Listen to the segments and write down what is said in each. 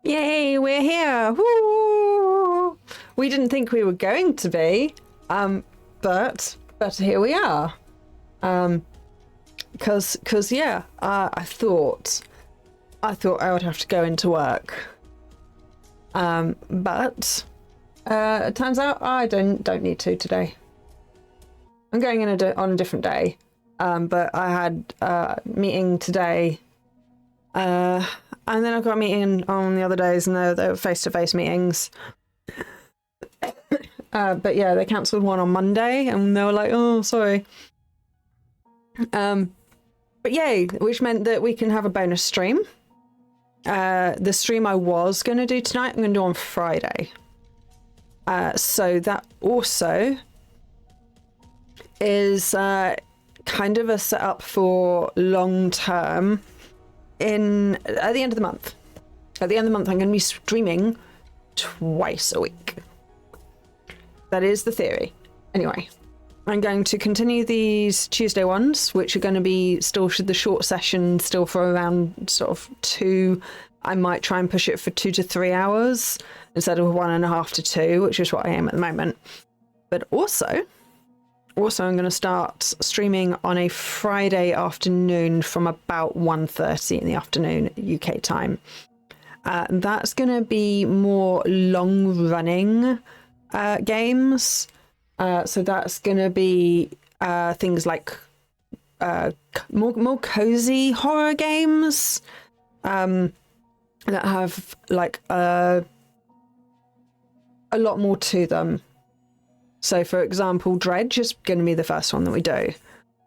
Yay, we're here! Woo! We didn't think we were going to be, but here we are. Because yeah, I thought I would have to go into work. But it turns out I don't need to today. I'm going in on a different day. But I had a meeting today. And then I've got a meeting on the other days, and they're face-to-face meetings. But yeah, they cancelled one on Monday, and they were like, "Oh, sorry." But yay, which meant that we can have a bonus stream. The stream I was going to do tonight, I'm going to do on Friday. So that also is kind of a setup for long-term. At the end of the month. At the end of the month, I'm going to be streaming twice a week. That is the theory. Anyway, I'm going to continue these Tuesday ones, which are going to be still the short session, still for around sort of 2. I might try and push it for 2 to 3 hours instead of 1.5 to 2, which is what I am at the moment. But also I'm going to start streaming on a Friday afternoon from about 1:30 in the afternoon UK time. That's going to be more long-running games. So that's going to be things like more cozy horror games that have like a lot more to them. So, for example, Dredge is going to be the first one that we do.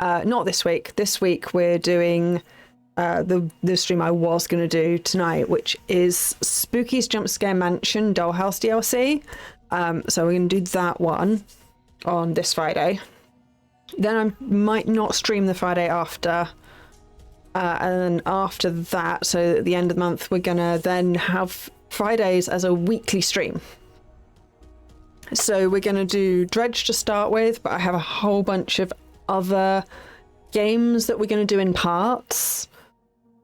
Not this week. This week we're doing the stream I was going to do tonight, which is Spooky's Jump Scare Mansion Dollhouse DLC. So we're going to do that one on this Friday. Then I might not stream the Friday after. And then after that, so at the end of the month, we're going to then have Fridays as a weekly stream. So we're going to do Dredge to start with, but I have a whole bunch of other games that we're going to do in parts.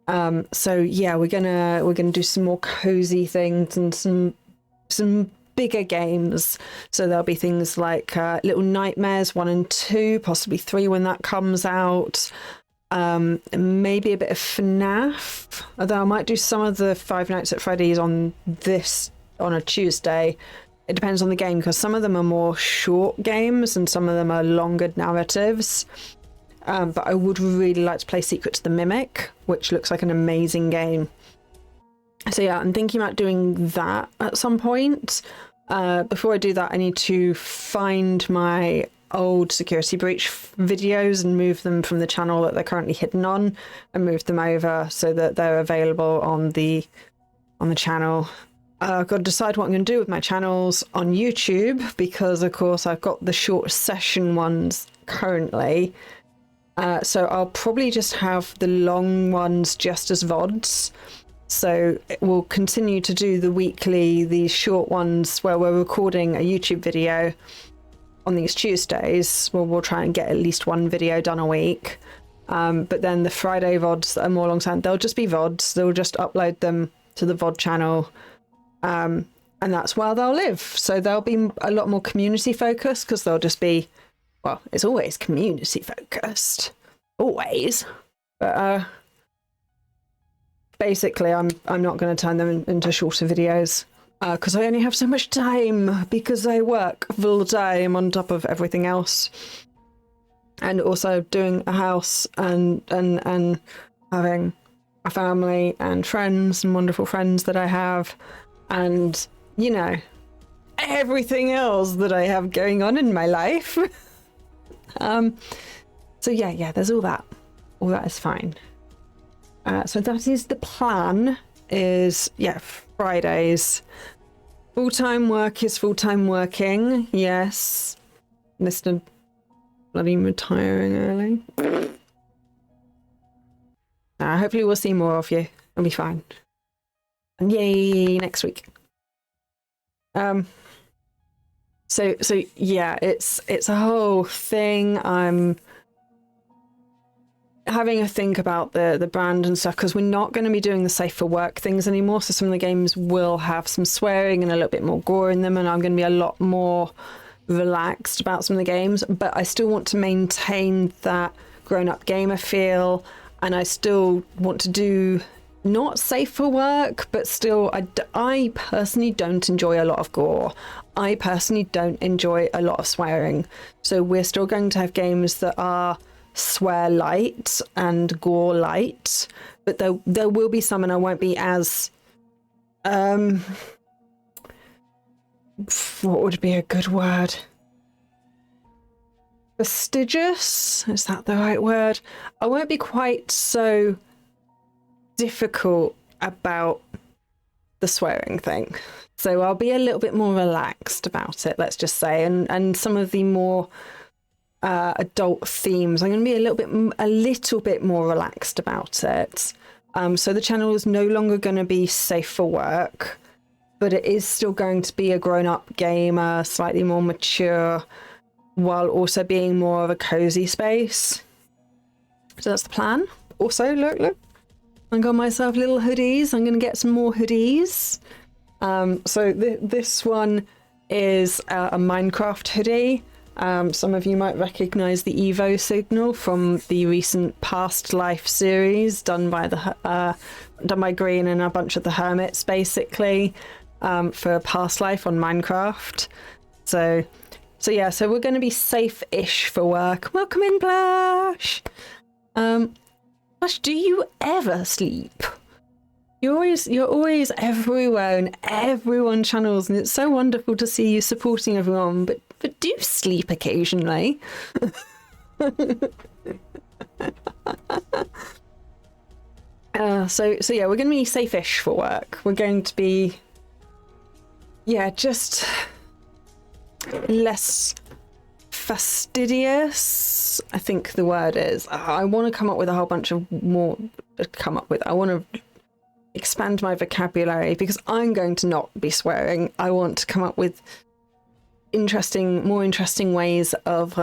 So yeah, we're gonna do some more cozy things and some bigger games. So there'll be things like Little Nightmares 1 and 2, possibly 3 when that comes out. Maybe a bit of FNAF. Although I might do some of the Five Nights at Freddy's on a Tuesday. It depends on the game, because some of them are more short games and some of them are longer narratives. But I would really like to play Secret to the Mimic, which looks like an amazing game. So yeah, I'm thinking about doing that at some point. Before I do that, I need to find my old security breach videos and move them from the channel that they're currently hidden on and move them over so that they're available on the channel. I've got to decide what I'm going to do with my channels on YouTube, because of course I've got the short session ones currently. So I'll probably just have the long ones just as VODs. So we'll continue to do these short ones where we're recording a YouTube video on these Tuesdays, where we'll try and get at least one video done a week. But then the Friday VODs that are more long-term, they'll just be VODs. They'll just upload them to the VOD channel. And that's where they'll live. So they'll be a lot more community focused, because they'll just be, well, it's always community focused. Always. But basically I'm not going to turn them into shorter videos, because I only have so much time, because I work full time on top of everything else. And also doing a house and having a family and friends and wonderful friends that I have. And, you know, everything else that I have going on in my life. So yeah, there's all that. All that is fine. So that is the plan, is, yeah, Fridays. Full-time work is full-time working, yes. Mr. Bloody retiring early. Hopefully we'll see more of you. It'll be fine. And yay, next week. So yeah, it's a whole thing. having a think about the brand and stuff, because we're not going to be doing the safe for work things anymore. So some of the games will have some swearing and a little bit more gore in them, and I'm going to be a lot more relaxed about some of the games, but I still want to maintain that grown-up gamer feel, and I still want to do not safe for work, but still I personally don't enjoy a lot of gore. I personally don't enjoy a lot of swearing, so we're still going to have games that are swear light and gore light, but there will be some, and I won't be as what would be a good word? Fastidious? Is that the right word? I won't be quite so difficult about the swearing thing. So I'll be a little bit more relaxed about it, let's just say. And some of the more adult themes, I'm going to be a little bit more relaxed about it. So the channel is no longer going to be safe for work, but it is still going to be a grown-up gamer, slightly more mature, while also being more of a cozy space. So that's the plan. Also, look, I got myself little hoodies. I'm going to get some more hoodies. So this one is a Minecraft hoodie. Some of you might recognize the Evo signal from the recent Past Life series done by Green and a bunch of the hermits, basically, for Past Life on Minecraft. So yeah, so we're going to be safe-ish for work. Welcome in, Blaise. Blaise, do you ever sleep? You're always everywhere in everyone's channels, and it's so wonderful to see you supporting everyone. But do sleep occasionally. So yeah, we're going to be safe-ish for work. We're going to be, yeah, just less fastidious, I think the word is. I want to come up with a whole bunch of more. I want to expand my vocabulary, because I'm going to not be swearing. I want to come up with more interesting ways of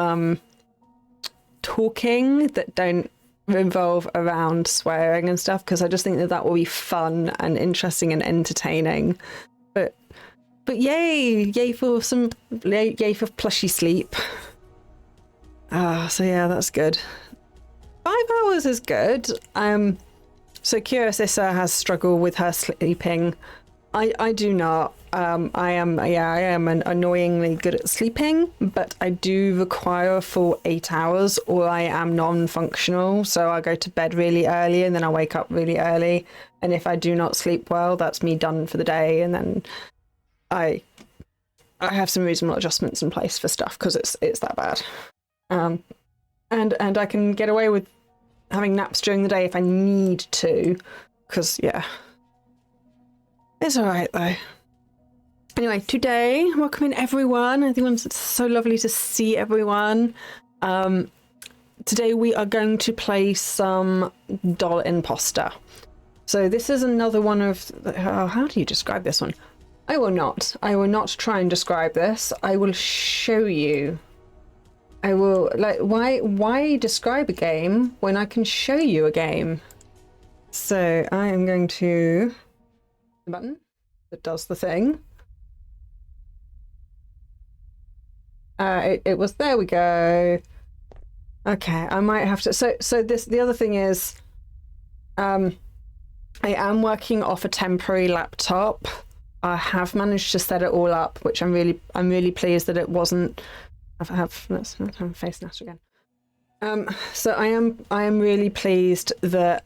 talking that don't revolve around swearing and stuff, because I just think that will be fun and interesting and entertaining. But yay for plushy sleep. So yeah, that's good. 5 hours is good. So Curious Issa has struggled with her sleeping. I do not. I am annoyingly good at sleeping, but I do require a full 8 hours, or I am non-functional. So I go to bed really early and then I wake up really early. And if I do not sleep well, that's me done for the day. And then I have some reasonable adjustments in place for stuff, because it's that bad. And I can get away with having naps during the day if I need to, because yeah, it's all right though. Anyway, today, welcome in everyone. I think it's so lovely to see everyone. Today we are going to play some Doll Imposter. So this is another one of how do you describe this one? I will not try and describe this. I will show you. I will, like, why describe a game when I can show you a game? So I am going to the button that does the thing. It was, there we go. Okay, I might have to, so the other thing is, I am working off a temporary laptop. I have managed to set it all up, which I'm really pleased that it wasn't. Let's face Natter again. So I am really pleased that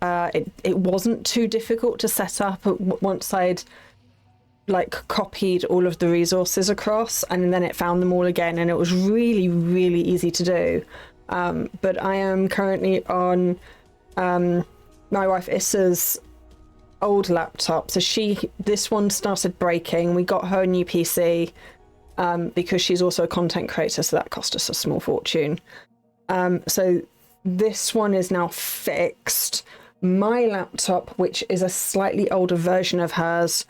it wasn't too difficult to set up once I'd like copied all of the resources across, and then it found them all again, and it was really easy to do. But I am currently on my wife Issa's old laptop. So this one started breaking. We got her a new PC. Because she's also a content creator, so that cost us a small fortune. So this one is now fixed. My laptop, which is a slightly older version of hers,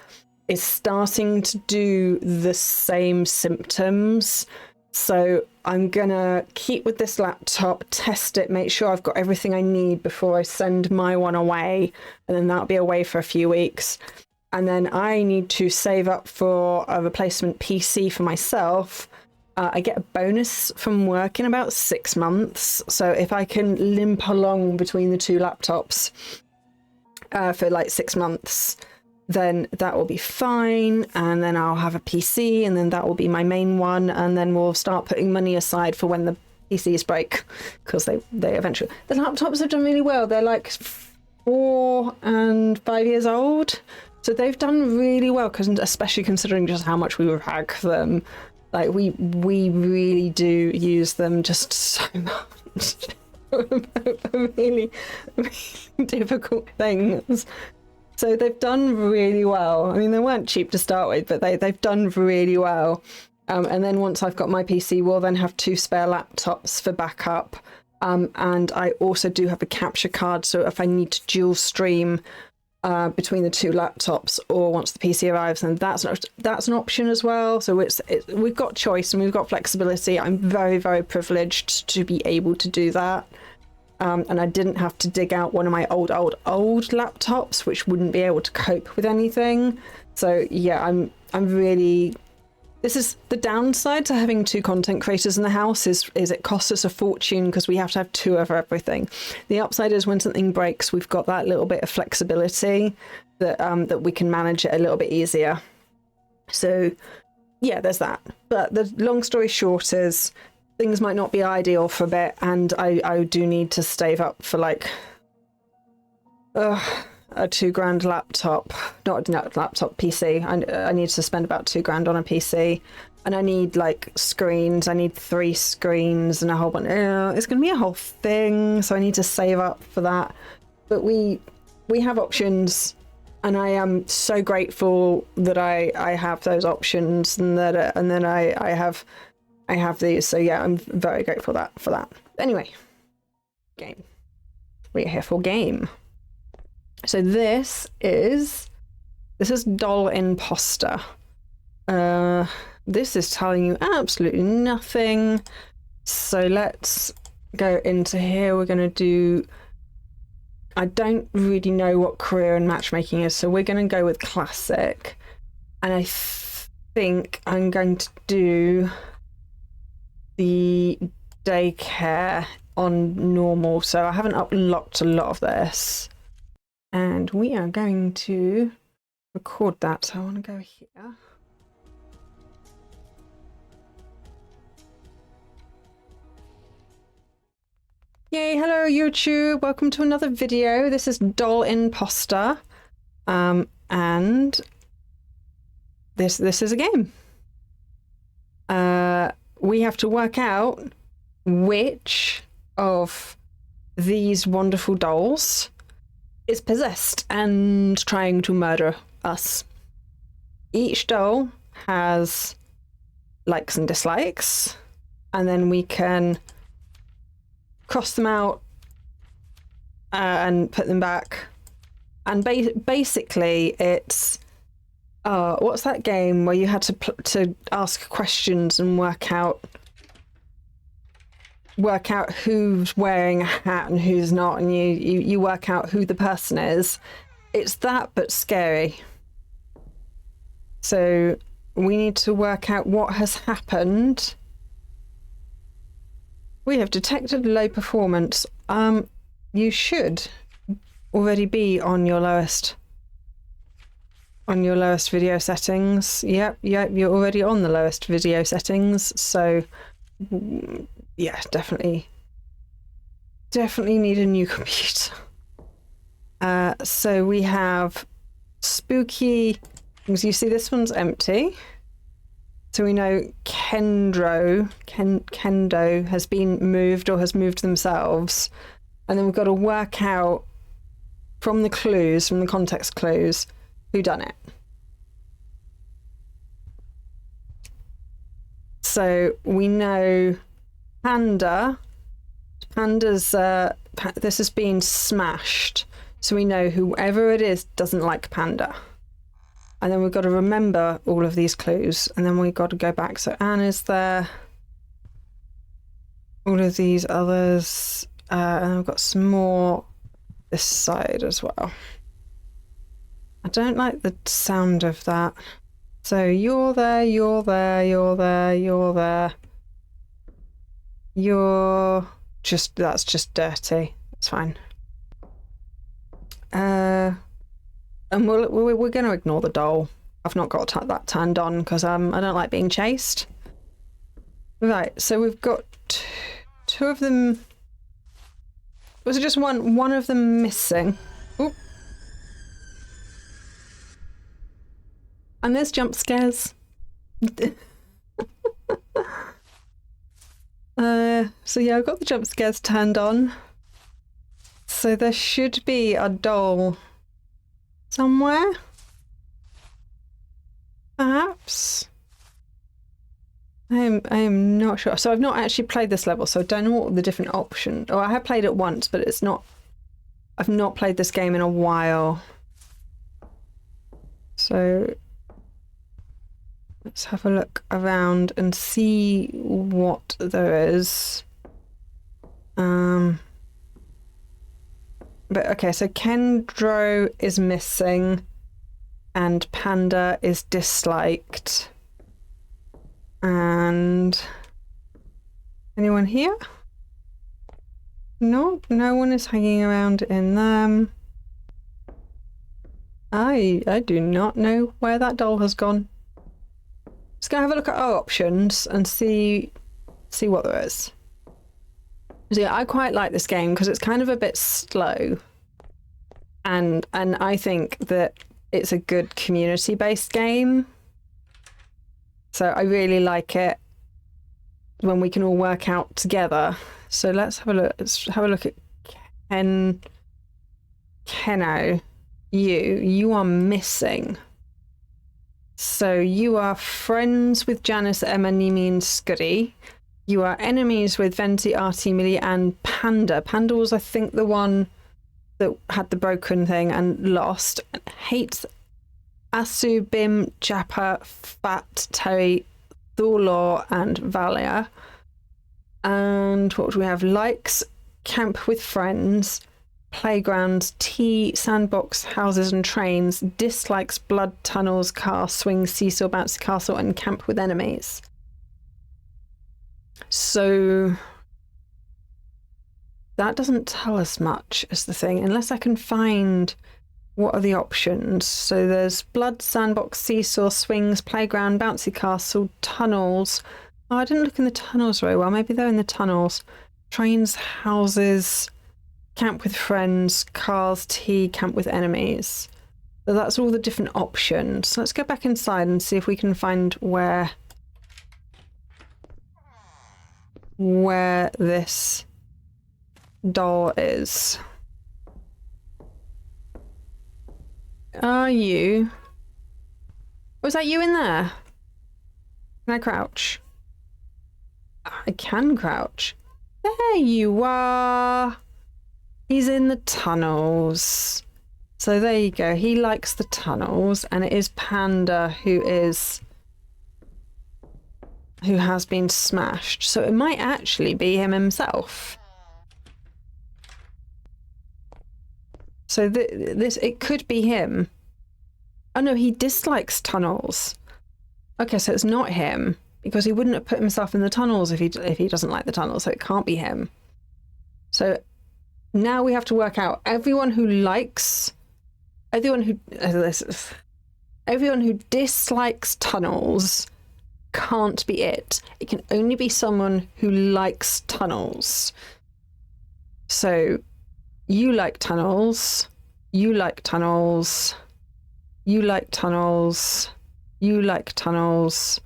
is starting to do the same symptoms. So I'm gonna keep with this laptop, test it, make sure I've got everything I need before I send my one away, and then that'll be away for a few weeks. And then I need to save up for a replacement PC for myself. I get a bonus from work in about 6 months, so if I can limp along between the two laptops for like 6 months, then that will be fine, and then I'll have a PC, and then that will be my main one, and then we'll start putting money aside for when the PCs break, because they eventually... The laptops have done really well. They're like 4 and 5 years old, so they've done really well, because especially considering just how much we rag them. Like, we really do use them just so much for really, really difficult things. So they've done really well. I mean, they weren't cheap to start with, but they've done really well. And then once I've got my PC, we'll then have 2 spare laptops for backup. And I also do have a capture card, so if I need to dual stream between the 2 laptops, or once the PC arrives, and that's an option as well. So we've got choice and we've got flexibility. I'm very, very privileged to be able to do that. And I didn't have to dig out one of my old laptops, which wouldn't be able to cope with anything. So yeah, I'm really... This is the downside to having 2 content creators in the house is it costs us a fortune because we have to have 2 of everything. The upside is when something breaks, we've got that little bit of flexibility that we can manage it a little bit easier. So yeah, there's that. But the long story short is things might not be ideal for a bit, and I do need to save up for like a $2,000 laptop, not laptop, PC. I need to spend about $2,000 on a PC, and I need like screens. I need 3 screens and a whole bunch. It's going to be a whole thing, so I need to save up for that. But we have options, and I am so grateful that I have those options, and that I have these. So yeah, I'm very grateful for that. Anyway, game. We're here for game. So this is Doll Imposter. This is telling you absolutely nothing. So let's go into here. We're going to do... I don't really know what career and matchmaking is, so we're going to go with classic. And I think I'm going to do the daycare on normal. So I haven't unlocked a lot of this. And we are going to record that. So I want to go here. Yay, hello YouTube. Welcome to another video. This is Doll Imposter. And this is a game. We have to work out which of these wonderful dolls is possessed and trying to murder us. Each doll has likes and dislikes, and then we can cross them out and put them back. And basically it's what's that game where you had to ask questions and work out who's wearing a hat and who's not, and you work out who the person is. It's that, but scary. So we need to work out what has happened. We have detected low performance. You should already be on your lowest video settings. Yep, you're already on the lowest video settings. So yeah, definitely need a new computer. So we have spooky things. You see this one's empty. So we know Kendo has been moved or has moved themselves. And then we've got to work out from the clues, from the context clues, who done it. So we know Panda's this has been smashed, so we know whoever it is doesn't like Panda. And then we've got to remember all of these clues, and then we've got to go back. So Anne is there. all of these others. And I've got some more this side as well. I don't like the sound of that. So you're there, you're there, you're there, you're there. You're just, that's just dirty. It's fine. And we're going to ignore the doll. I've not got that turned on because I don't like being chased. Right, so we've got two of them. Was it just one of them missing? Ooh. And there's jump scares. So yeah, I've got the jump scares turned on. So there should be a doll somewhere. Perhaps. I am not sure. So I've not actually played this level, so I don't know what the different options. Or I have played it once, but it's not. I've not played this game in a while. So let's have a look around and see what there is. But okay, so Kendro is missing and Panda is disliked. And anyone here? No, no one is hanging around in them. I do not know where that doll has gone. Just gonna have a look at our options and see what there is. So yeah, I quite like this game because it's kind of a bit slow, and I think that it's a good community-based game. So I really like it when we can all work out together. So let's have a look. Let's have a look at Keno. You are missing. So you are friends with Janice, Emma, Nimi, and Scuddy. You are enemies with Venti, Artie, Millie, and Panda. Panda was, I think, the one that had the broken thing and lost. Hates Asu, Bim, Jappa, Fat, Terry, Thorlaw, and Valia. And what do we have? Likes camp with friends, playgrounds, tea, sandbox, houses and trains, dislikes blood tunnels, car, swing, seesaw, bouncy castle, and camp with enemies. So that doesn't tell us much is the thing, unless I can find what are the options. So there's blood, sandbox, seesaw, swings, playground, bouncy castle, tunnels. Oh, I didn't look in the tunnels very well. Maybe they're in the tunnels. Trains, houses, camp with friends, cars, tea, camp with enemies. So that's all the different options. So let's go back inside and see if we can find where this doll is. Are you? Was that you in there? Can I crouch? I can crouch. There you are. He's in the tunnels. So there you go. He likes the tunnels, and it is Panda who has been smashed. So it might actually be him himself. So this it could be him. Oh no, he dislikes tunnels. Okay, so it's not him because he wouldn't have put himself in the tunnels if he doesn't like the tunnels. So it can't be him. So now we have to work out everyone who dislikes tunnels can't be it. It can only be someone who likes tunnels. So you like tunnels, you like tunnels, you like tunnels, you like tunnels,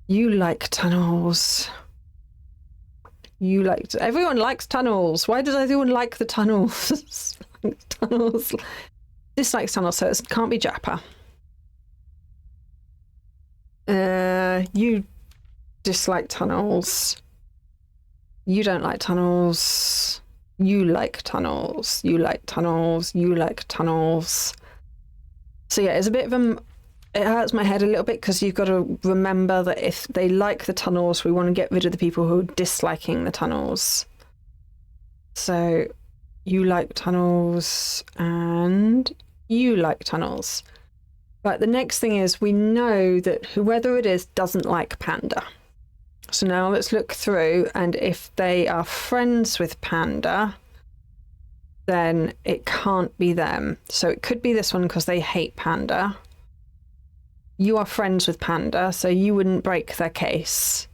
you like tunnels, you like... Everyone likes tunnels. Why does everyone like the tunnels? Tunnels. Dislikes tunnels, so it can't be Jappa. You dislike tunnels. You don't like tunnels. You like tunnels. You like tunnels. You like tunnels. So yeah, it's a bit of it hurts my head a little bit because you've got to remember that if they like the tunnels, we want to get rid of the people who are disliking the tunnels. So you like tunnels and you like tunnels. But the next thing is we know that whoever it is doesn't like Panda. So now let's look through, and if they are friends with Panda, then it can't be them. So it could be this one because they hate Panda. You are friends with Panda, so you wouldn't break their case.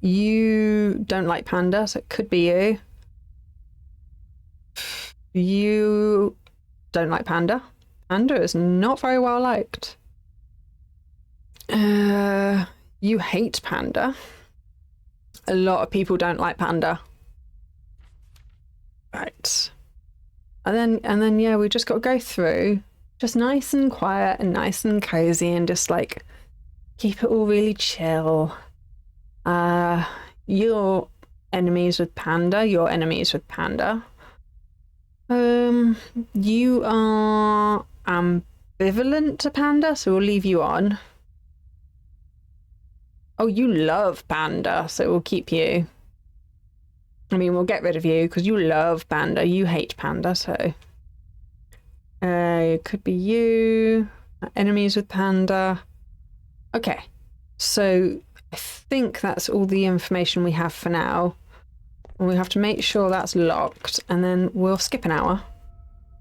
You don't like Panda, so it could be you. You don't like Panda. Panda is not very well liked. You hate Panda. A lot of people don't like Panda. Right. And then yeah, we just got to go through, just nice and quiet and nice and cozy, and just like keep it all really chill. You're enemies with Panda. You're enemies with Panda. You are ambivalent to Panda, so we'll leave you on. Oh, you love Panda, so we'll keep you. I mean, we'll get rid of you because you love Panda. You hate Panda, so it could be you. Enemies with Panda. Okay, so I think that's all the information we have for now. And we have to make sure that's locked, and then we'll skip an hour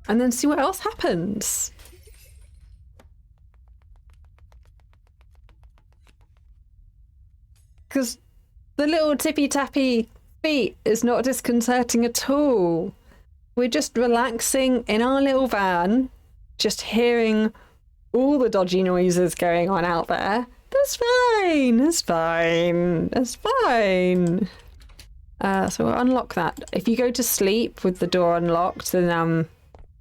and then see what else happens. Because the little tippy-tappy feet is not disconcerting at all. We're just relaxing in our little van, just hearing all the dodgy noises going on out there. That's fine. That's fine. That's fine. So we'll unlock that. If you go to sleep with the door unlocked, then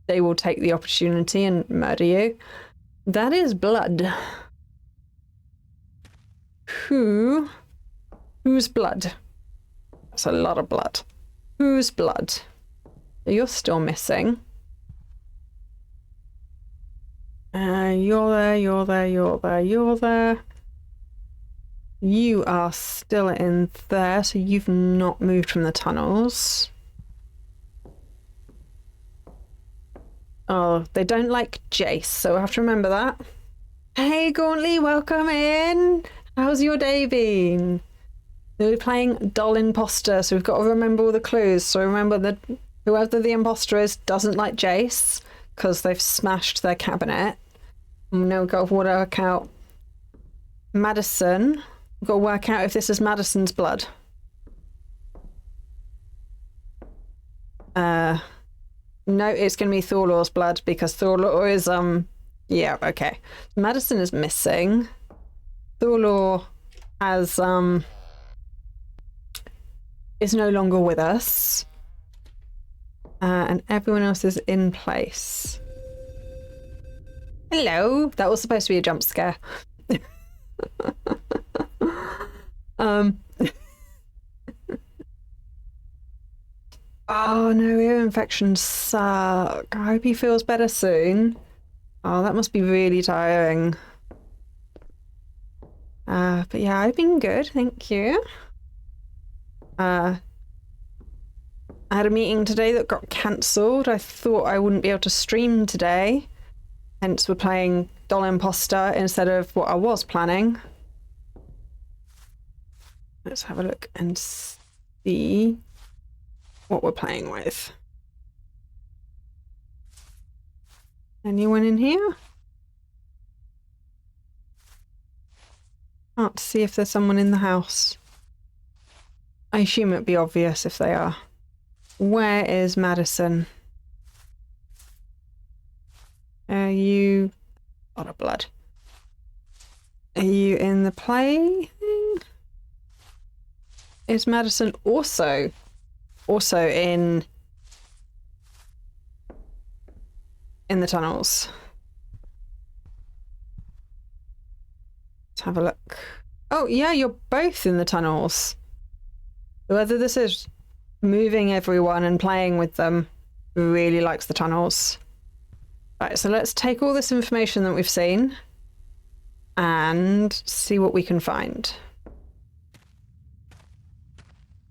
they will take the opportunity and murder you. That is blood. Whose blood? That's a lot of blood. Whose blood? You're still missing. You're there, you're there, you're there, you're there. You are still in there, so you've not moved from the tunnels. Oh, they don't like Jace, so we'll have to remember that. Hey, Gauntly, welcome in. How's your day been? We're playing Dull Imposter, so we've got to remember all the clues. So remember that whoever the imposter is doesn't like Jace because they've smashed their cabinet. And now we've got to work out Madison. We've got to work out if this is Madison's blood. No, it's going to be Thorlor's blood because Thorlor is, yeah, okay. Madison is missing. Thorlor has, is no longer with us. And everyone else is in place. Hello. That was supposed to be a jump scare. Oh no, ear infections suck. I hope he feels better soon. Oh, that must be really tiring. But yeah, I've been good, thank you. I had a meeting today that got cancelled. I thought I wouldn't be able to stream today. Hence we're playing Dull Imposter instead of what I was planning. Let's have a look and see what we're playing with. Anyone in here? Can't see if there's someone in the house. I assume it'd be obvious if they are. Where is Madison? Are you... a lot of blood. Are you in the play thing? Is Madison also in the tunnels? Let's have a look. Oh yeah, you're both in the tunnels. Whether this is moving everyone and playing with them, really likes the tunnels. Right, so let's take all this information that we've seen and see what we can find.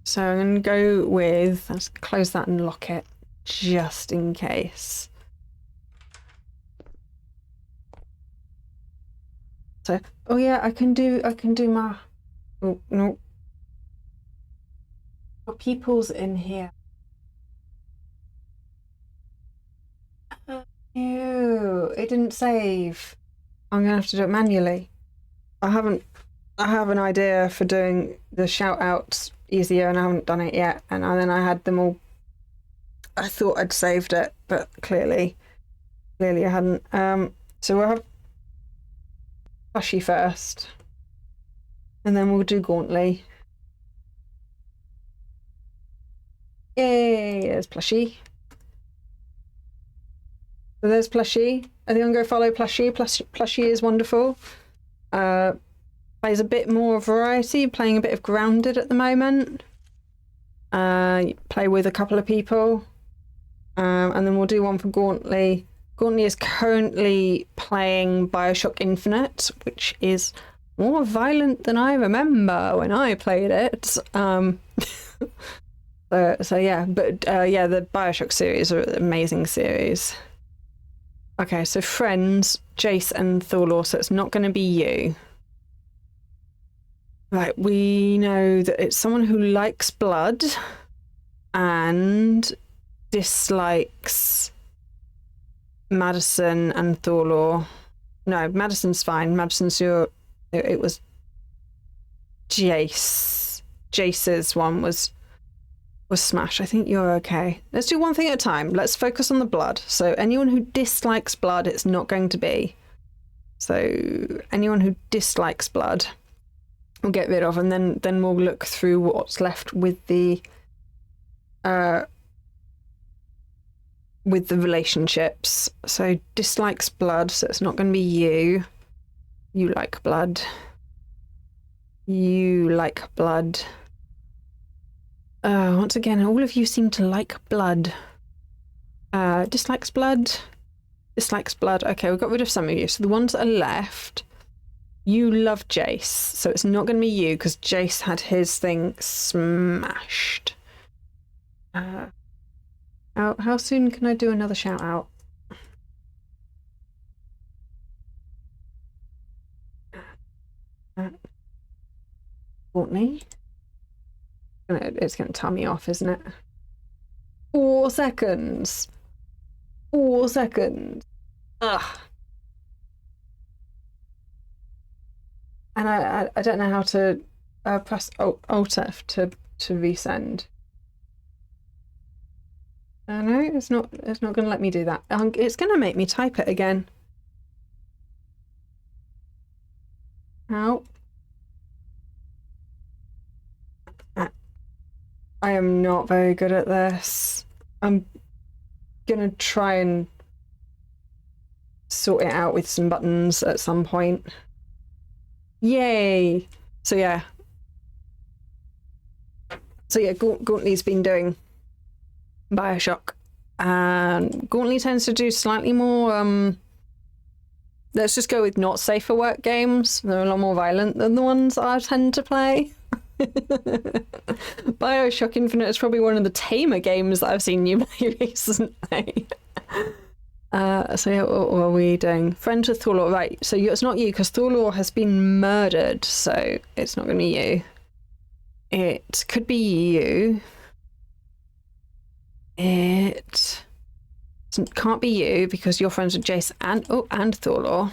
So I'm going to go with, let's close that and lock it just in case. So, oh yeah, I can do my, oh no. Oh, people's in here. Ew, it didn't save. I'm gonna have to do it manually. I have an idea for doing the shout outs easier and I haven't done it yet. And then I had them all. I thought I'd saved it, but clearly I hadn't. So we'll have Plushy first. And then we'll do Gauntly. Yay, there's Plushy. So there's Plushy. I think I'm going to follow Plushy. Plushy is wonderful. Plays a bit more variety, playing a bit of Grounded at the moment. Play with a couple of people. And then we'll do one for Gauntly. Gauntly is currently playing BioShock Infinite, which is more violent than I remember when I played it. So yeah, but yeah, the BioShock series are an amazing series. Okay, so friends, Jace and Thorlaw, so it's not going to be you. Right, we know that it's someone who likes blood and dislikes Madison and Thorlaw. No, Madison's fine. Madison's your... It was Jace. Jace's one was Smash. I think you're okay. Let's do one thing at a time. Let's focus on the blood. So anyone who dislikes blood, it's not going to be. So anyone who dislikes blood, we'll get rid of, and then we'll look through what's left with the relationships. So dislikes blood, so it's not going to be you. You like blood. You like blood. Once again, all of you seem to like blood. Dislikes blood. Dislikes blood. Okay, we've got rid of some of you. So the ones that are left, you love Jace. So it's not going to be you because Jace had his thing smashed. How soon can I do another shout out? Courtney? It's going to tell me off, isn't it? 4 seconds. 4 seconds. Ugh. And I don't know how to press Alt F to resend. No, it's not going to let me do that. It's going to make me type it again. Ow. I am not very good at this. I'm gonna try and sort it out with some buttons at some point. Yay! So yeah. Gauntly's been doing BioShock. And Gauntly tends to do slightly more, let's just go with not safe for work games. They're a lot more violent than the ones I tend to play. BioShock Infinite is probably one of the tamer games that I've seen you play recently. So yeah, what are we doing? Friends with Thorlaw, right? So it's not you because Thorlaw has been murdered, so it's not going to be you. It could be you. It can't be you because you're friends with Jace and Thorlaw.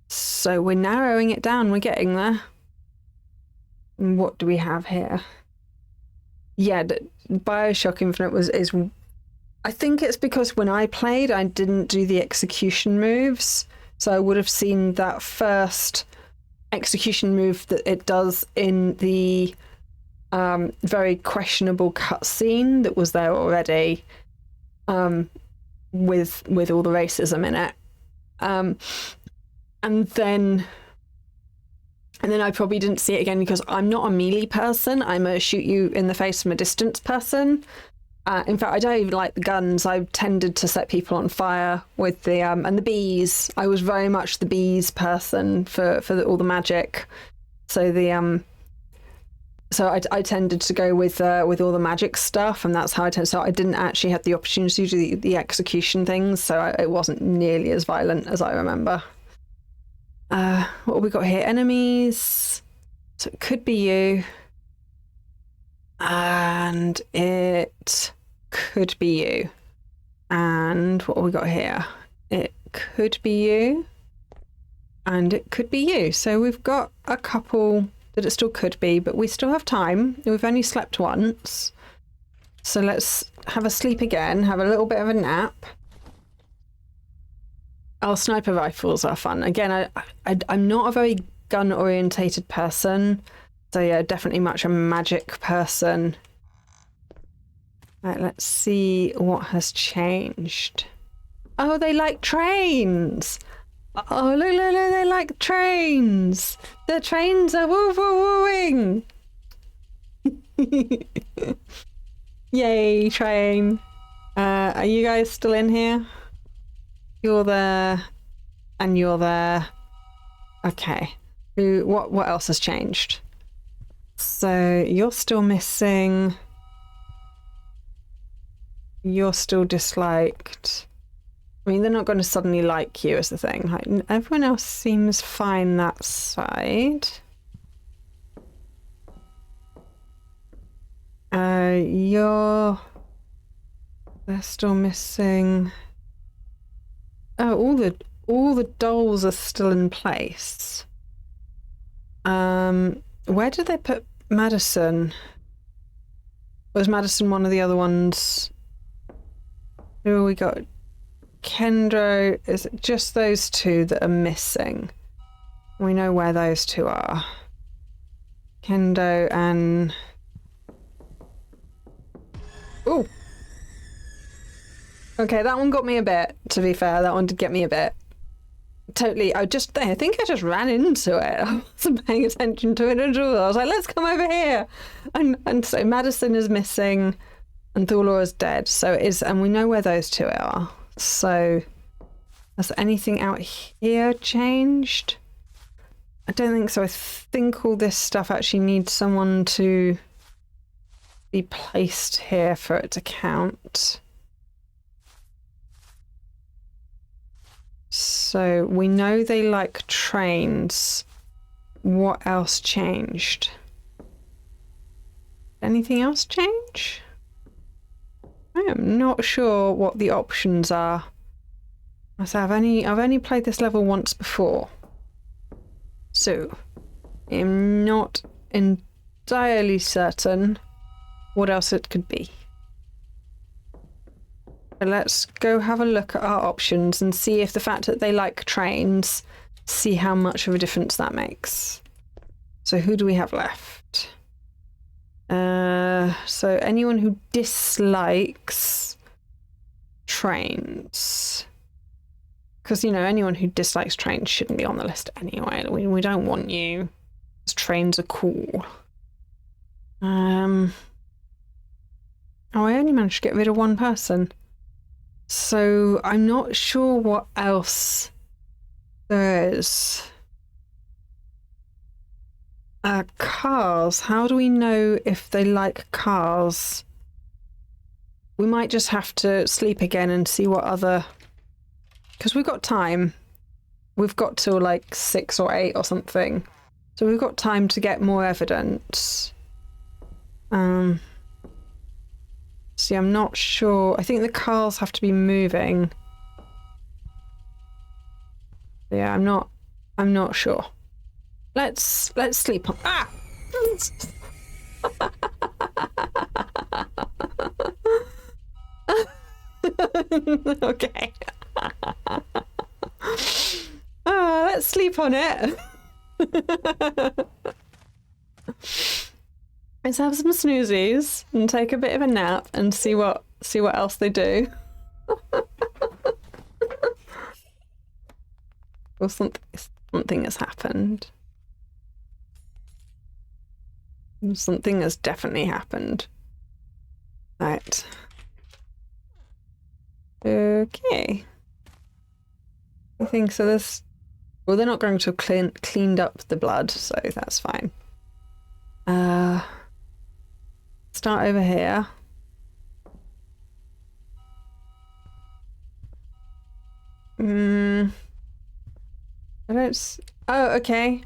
So we're narrowing it down. We're getting there. What do we have here? Yeah, BioShock Infinite is. I think it's because when I played, I didn't do the execution moves, so I would have seen that first execution move that it does in the very questionable cutscene that was there already, with all the racism in it, and then I probably didn't see it again because I'm not a melee person. I'm a shoot you in the face from a distance person. In fact, I don't even like the guns. I tended to set people on fire with the and the bees. I was very much the bees person for all the magic. So the I tended to go with all the magic stuff, and that's how I tended. So I didn't actually have the opportunity to do the execution things, so it wasn't nearly as violent as I remember. What have we got here? Enemies. So it could be you, and it could be you. And what have we got here? It could be you, and it could be you. So we've got a couple that it still could be, but we still have time. We've only slept once. So let's have a sleep again, have a little bit of a nap. Our sniper rifles are fun. Again, I'm not a very gun-orientated person. So yeah, definitely much a magic person. Right, let's see what has changed. Oh, they like trains! Oh, look, they like trains! The trains are woo-woo-wooing! Yay, train! Are you guys still in here? You're there, and you're there. Okay. What else has changed? So you're still missing. You're still disliked. I mean, they're not going to suddenly like you is the thing. Like, everyone else seems fine that side. They're still missing. Oh, all the dolls are still in place. Where did they put Madison? Was Madison one of the other ones? Who we got? Kendro. Is it just those two that are missing? We know where those two are. Kendo and... Ooh. Okay, that one got me a bit, to be fair. That one did get me a bit. Totally, I think I just ran into it. I wasn't paying attention to it at all. I was like, let's come over here. And so Madison is missing and Thulor is dead. So it is, and we know where those two are. So has anything out here changed? I don't think so. I think all this stuff actually needs someone to be placed here for it to count. So we know they like trains. What else changed? Anything else change? I am not sure what the options are. So I've only played this level once before. So I'm not entirely certain what else it could be. Let's go have a look at our options and see if the fact that they like trains, see how much of a difference that makes. So who do we have left? So anyone who dislikes trains. Because, you know, anyone who dislikes trains shouldn't be on the list anyway. We don't want you. Because trains are cool. Oh, I only managed to get rid of one person. So I'm not sure what else there is. Cars. How do we know if they like cars? We might just have to sleep again and see what other... Because we've got time. We've got till like 6 or 8 or something. So we've got time to get more evidence. See, I'm not sure. I think the cars have to be moving. Yeah, I'm not sure. Let's sleep on. Ah! Okay. Let's sleep on it. Let's have some snoozies and take a bit of a nap and see what else they do. Or something has happened. Something has definitely happened. Right. Okay. I think so. There's... Well, they're not going to have cleaned up the blood, so that's fine. Start over here. I don't... Oh, okay.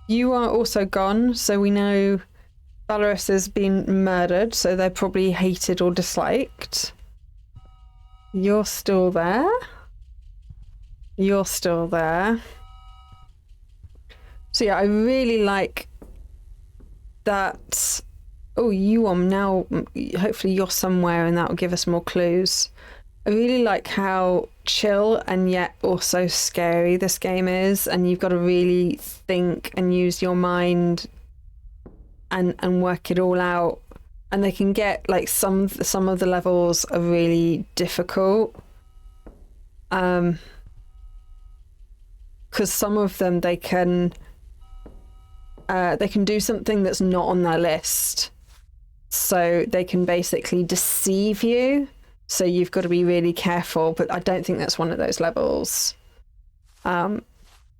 You are also gone, so we know Blaise has been murdered, so they're probably hated or disliked. You're still there. You're still there. So yeah, I really like that. Oh, you are now, hopefully you're somewhere and that will give us more clues. I really like how chill and yet also scary this game is, and you've got to really think and use your mind and work it all out. And they can get, like, some of the levels are really difficult. Because some of them they can do something that's not on their list. So they can basically deceive you. So you've got to be really careful, but I don't think that's one of those levels. You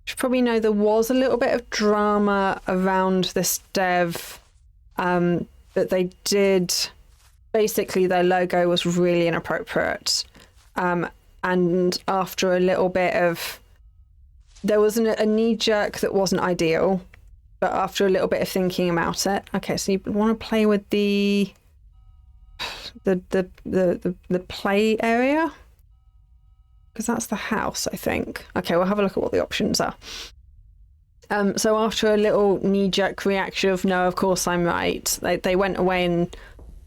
should probably know there was a little bit of drama around this dev, that they did... Basically, their logo was really inappropriate. And after a little bit of... There was a knee-jerk that wasn't ideal, but after a little bit of thinking about it... Okay, so you want to play with the play area, because that's the house, I think. Okay, we'll have a look at what the options are. So after a little knee-jerk reaction of no, of course I'm right, they went away and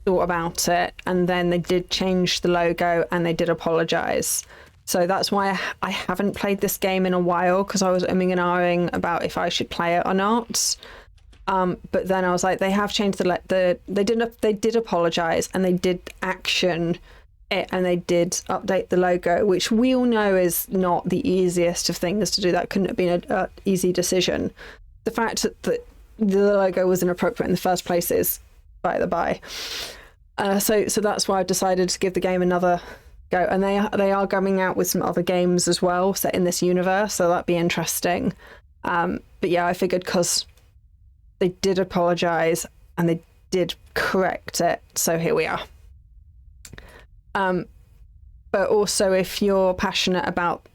thought about it, and then they did change the logo and they did apologize. So that's why I haven't played this game in a while, because I was umming and ahhing about if I should play it or not. But then I was like, they have changed they did apologize, and they did action it, and they did update the logo, which we all know is not the easiest of things to do. That couldn't have been an easy decision. The fact that the logo was inappropriate in the first place is by the by. So that's why I decided to give the game another go, and they are coming out with some other games as well set in this universe, so that'd be interesting. But yeah, I figured because they did apologize and they did correct it, so here we are. But also, if you're passionate about,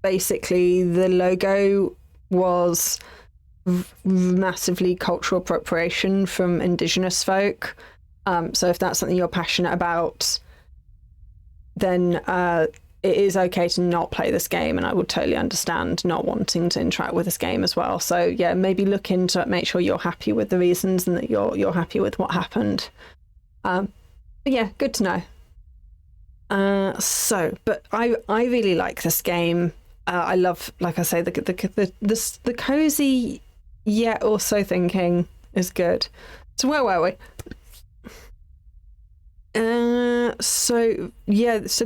basically the logo was massively cultural appropriation from indigenous folk. So if that's something you're passionate about, then it is okay to not play this game, and I would totally understand not wanting to interact with this game as well. So yeah, maybe look into it, make sure you're happy with the reasons and that you're happy with what happened. But yeah, good to know. But I really like this game. I love, like I say, the cozy yet also thinking is good. So where were we? So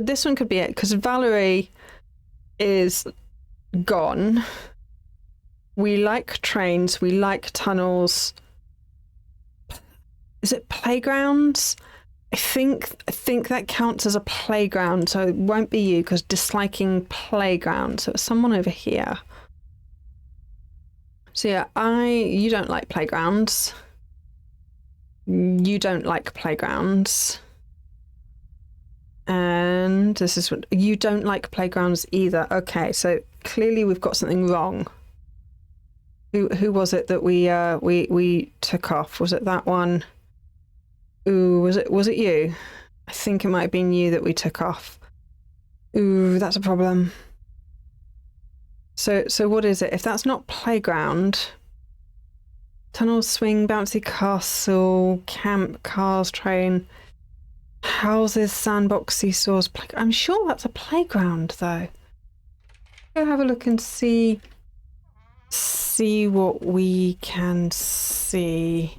this one could be it, because Valerie is gone. We like trains, we like tunnels. Is it playgrounds? I think that counts as a playground, so it won't be you, because disliking playground. So it's someone over here. So yeah, you don't like playgrounds. You don't like playgrounds. And this is what you don't like playgrounds either. Okay, so clearly we've got something wrong. Who was it that we took off? Was it that one? Ooh, was it you? I think it might have been you that we took off. Ooh, that's a problem. So what is it? If that's not playground, tunnel, swing, bouncy castle, camp, cars, train, houses, sandbox, seesaws. I'm sure that's a playground, though. Go have a look and see what we can see.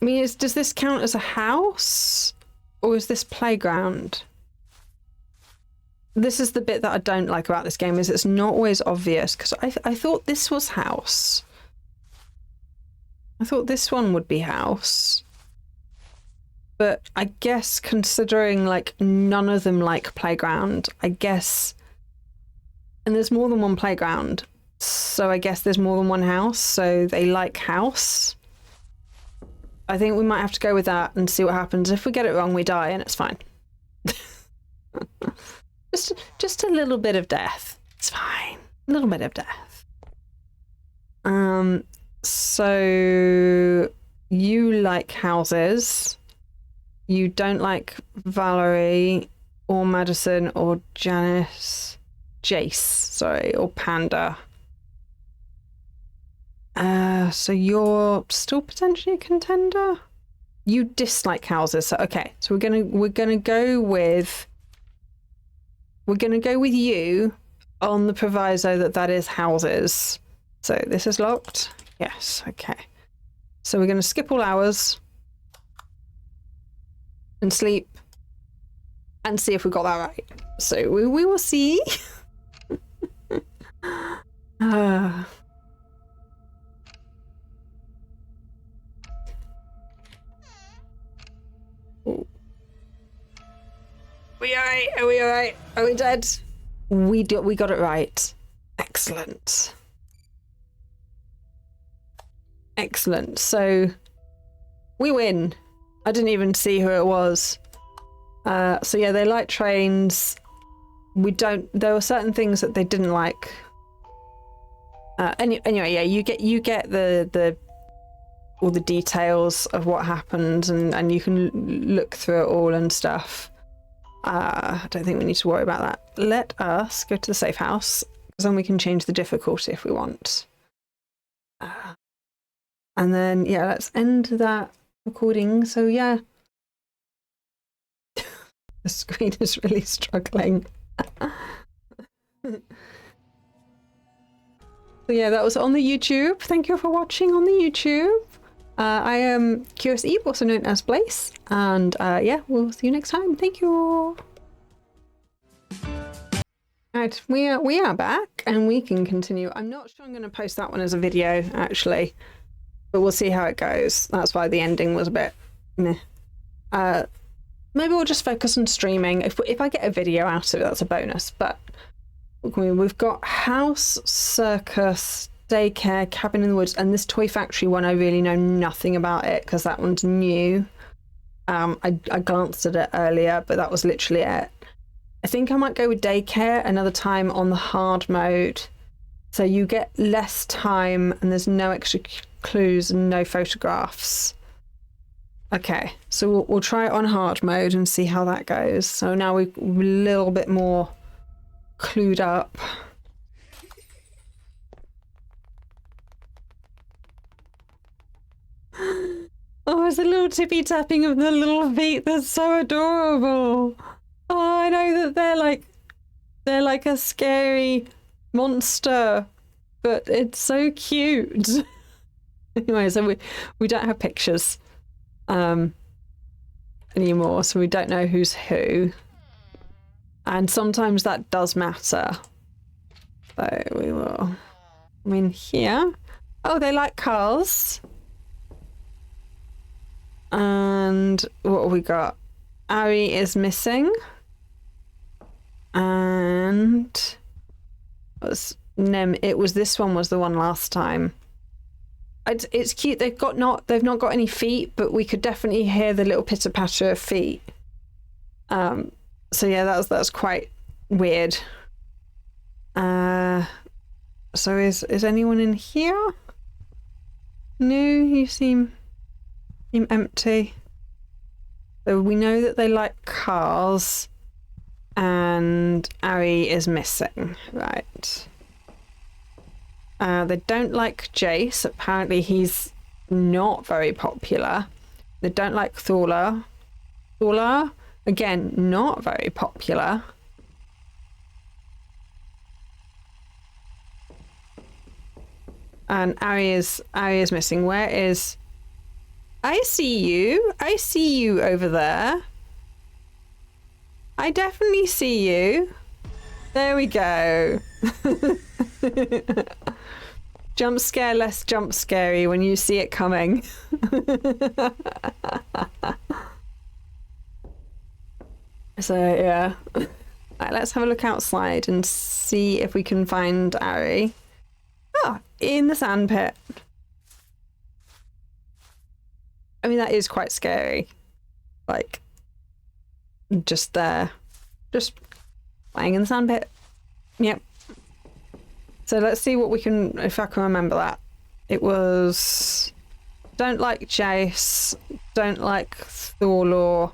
I mean, does this count as a house, or is this playground? This is the bit that I don't like about this game, is it's not always obvious, because I thought this was house. I thought this one would be house. But I guess considering like none of them like playground, I guess, and there's more than one playground, so I guess there's more than one house, so they like house. I think we might have to go with that and see what happens. If we get it wrong, we die, and it's fine. just a little bit of death. It's fine. A little bit of death. So you like houses. You don't like Valerie or Madison or Janice. Jace, sorry, or Panda. So you're still potentially a contender. You dislike houses, so okay. So we're gonna go with you on the proviso that is houses. So this is locked. Yes, okay. So we're gonna skip all hours and sleep and see if we got that right. So we will see. We alright? Are we alright? Are we dead? We got it right. Excellent. Excellent. So we win. I didn't even see who it was. So yeah, they like trains. There were certain things that they didn't like. Anyway, yeah, you get the all the details of what happened, and you can look through it all and stuff. I don't think we need to worry about that. Let us go to the safe house, because then we can change the difficulty if we want. And then, yeah, let's end that recording. So, yeah. The screen is really struggling. So, yeah, that was on the YouTube. Thank you for watching on the YouTube. I am CuriousEep, also known as Blaise, and yeah, we'll see you next time. Thank you. Right, we are back, and we can continue. I'm not sure I'm going to post that one as a video, actually, but we'll see how it goes. That's why the ending was a bit meh. Maybe we'll just focus on streaming. If I get a video out of it, that's a bonus. But we've got house, circus, daycare, cabin in the woods, and this toy factory one I really know nothing about it because that one's new. I glanced at it earlier, but that was literally it. I think I might go with daycare another time on the hard mode, so you get less time and there's no extra clues and no photographs. Okay, so we'll try it on hard mode and see how that goes. So now we're a little bit more clued up. Oh, it's a little tippy tapping of the little feet. That's so adorable. Oh, I know that they're like a scary monster, but it's so cute. Anyway, so we don't have pictures anymore, so we don't know who's who. And sometimes that does matter. So we will. I mean, here. Oh, they like cars. And what have we got? Ari is missing. And it was this one was the one last time. It's cute. They've not got any feet, but we could definitely hear the little pitter patter of feet. So yeah, that's quite weird. So is anyone in here? No, you seem empty. So we know that they like cars, and Ari is missing, right? They don't like Jace. Apparently he's not very popular. They don't like Thula. Thula, again, not very popular. And Ari is missing. Where is... I see you. I see you over there. I definitely see you. There we go. Jump scare, less jump scary when you see it coming. So yeah. Right, let's have a look outside and see if we can find Ari. Ah, in the sandpit. I mean, that is quite scary. Like, just there. Just lying in the sandpit. Yep. So let's see what we can, if I can remember that. It was... Don't like Jace. Don't like Thorlaw.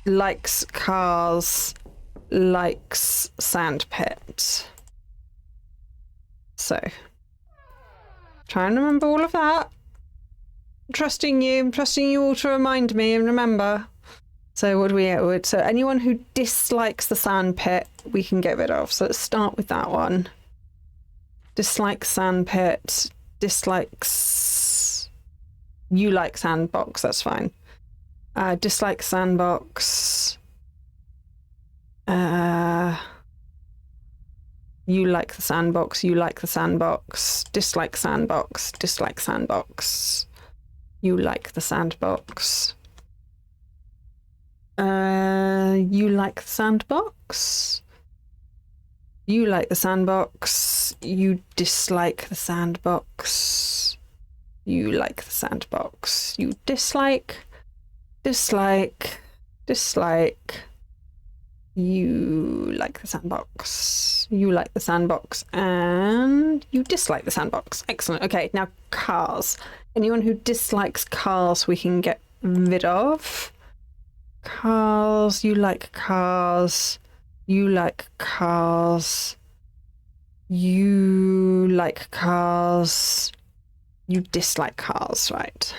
Likes cars. Likes sandpit. So, try and remember all of that. I'm trusting you all to remind me and remember. So what do we get? So anyone who dislikes the sandpit, we can get rid of. So let's start with that one. Dislike sandpit. Dislikes... You like sandbox, that's fine. Dislike sandbox. You like the sandbox, you like the sandbox. Dislike sandbox, dislike sandbox. You like the sandbox. You like the sandbox. You like the sandbox. You dislike the sandbox. You like the sandbox. You dislike, dislike, dislike. You like the sandbox. You like the sandbox. And you dislike the sandbox. Excellent. Okay, now cars. Anyone who dislikes cars, we can get rid of. Cars. You like cars. You like cars. You like cars. You dislike cars, right?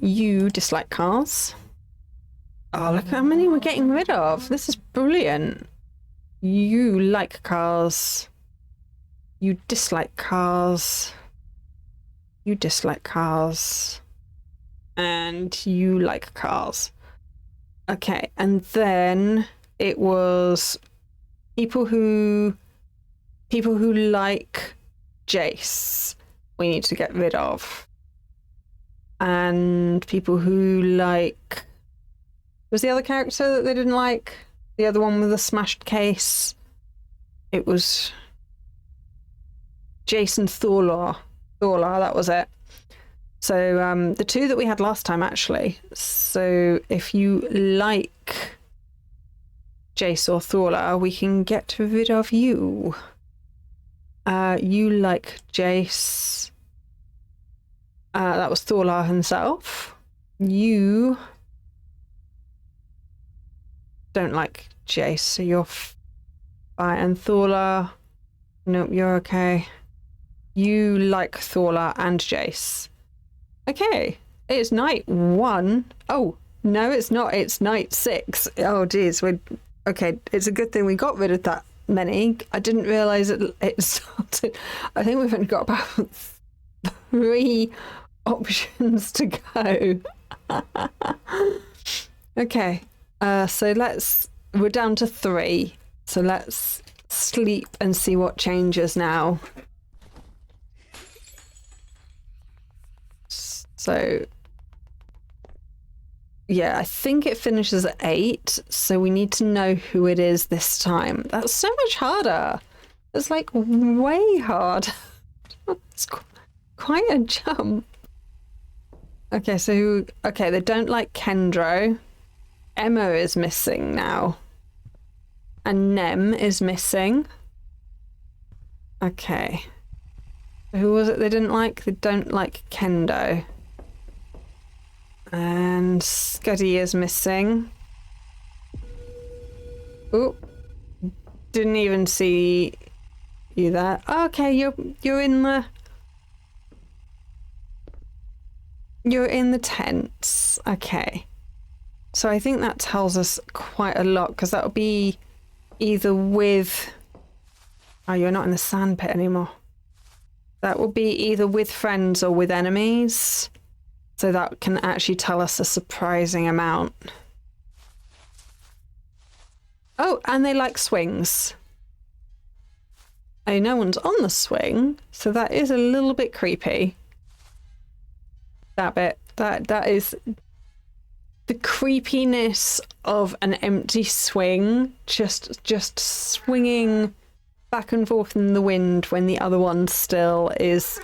You dislike cars. Oh, look how many we're getting rid of. This is brilliant. You like cars. You dislike cars. You dislike cars. And you like cars. Okay, and then it was people who like Jace we need to get rid of. And people who like... Was the other character that they didn't like? The other one with the smashed case? It was Jason Thorlaw. Thorlaw, that was it. So the two that we had last time, actually. So if you like Jace or Thorlaw, we can get rid of you. You like Jace. That was Thorlaw himself. You don't like Jace, so you're fine. And Thorlaw, nope, you're okay. You like Thorlaw and Jace. Okay, it's night 1. Oh, no, it's not. It's night 6. Oh, geez. Okay, it's a good thing we got rid of that many. I didn't realise it started. I think we've only got about 3 options to go. Okay, so we're down to 3. So let's sleep and see what changes now. So, yeah, I think it finishes at 8, so we need to know who it is this time. That's so much harder. It's like way harder. It's quite a jump. Okay, so, okay, they don't like Kendro. Emma is missing now. And Nem is missing. Okay. Who was it they didn't like? They don't like Kendo. And Scuddy is missing. Oh, didn't even see you there. Okay, you're in the tents. Okay, so I think that tells us quite a lot, because that'll be either with... Oh, you're not in the sandpit anymore. That will be either with friends or with enemies. So that can actually tell us a surprising amount. Oh, and they like swings. Oh, no one's on the swing, so that is a little bit creepy. That bit. That is... the creepiness of an empty swing, just swinging back and forth in the wind when the other one still, is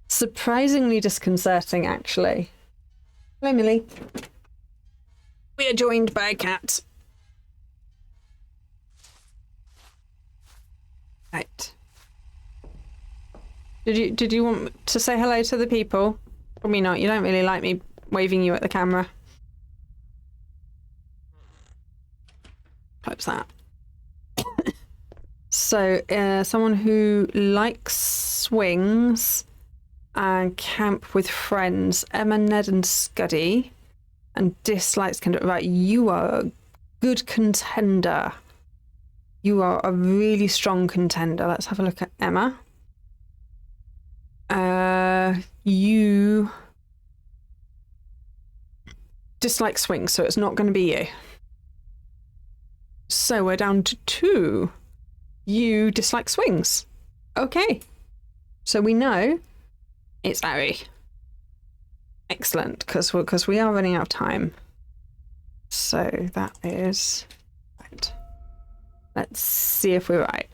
surprisingly disconcerting, actually. Hello, Millie. We are joined by a cat. Right. Did you want to say hello to the people? Probably not. You don't really like me waving you at the camera. Close that. So, someone who likes swings and camp with friends, Emma, Ned, and Scuddy, and dislikes right. You are a good contender. You are a really strong contender. Let's have a look at Emma. You dislike swings, so it's not going to be you. So we're down to 2. You dislike swings. Okay. So we know it's Ari. Excellent, because we are running out of time. So that is right. Let's see if we're right.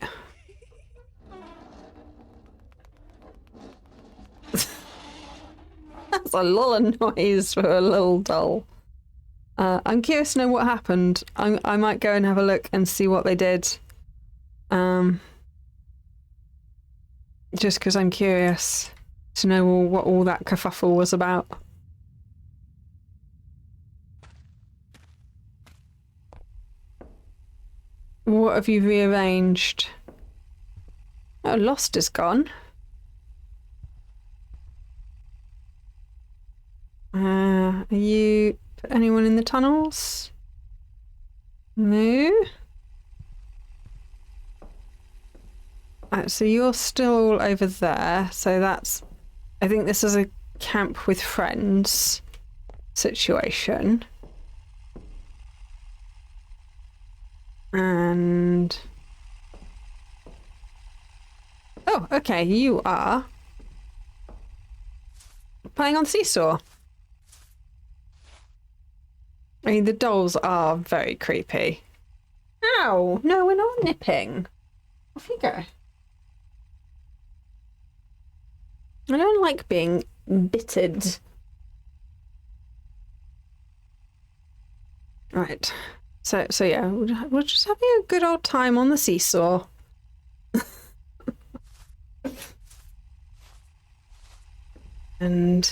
That's a lot of noise for a little doll. I'm curious to know what happened. I might go and have a look and see what they did. Just because I'm curious to know what all that kerfuffle was about. What have you rearranged? Oh, Lost is gone. Are you anyone in the tunnels? No. So you're still all over there. So that's, I think this is a camp with friends situation. And oh, okay, you are playing on Seesaw. I mean, the dolls are very creepy. Ow! No, we're not nipping. Off you go. I don't like being bitted. Right. So yeah, we're just having a good old time on the seesaw. And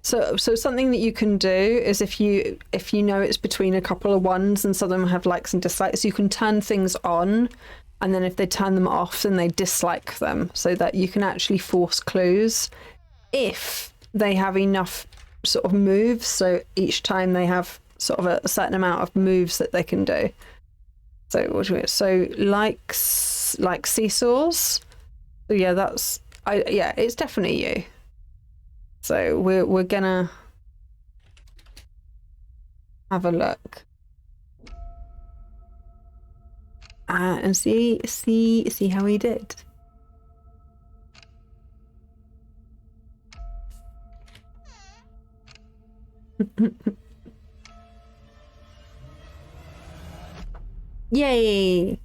so something that you can do is if you know it's between a couple of ones and some of them have likes and dislikes, you can turn things on, and then if they turn them off, then they dislike them, so that you can actually force clues if they have enough sort of moves. So each time they have sort of a certain amount of moves that they can do. So like seesaws. So yeah, yeah, it's definitely you. So we're gonna have a look and see how he did. Yay!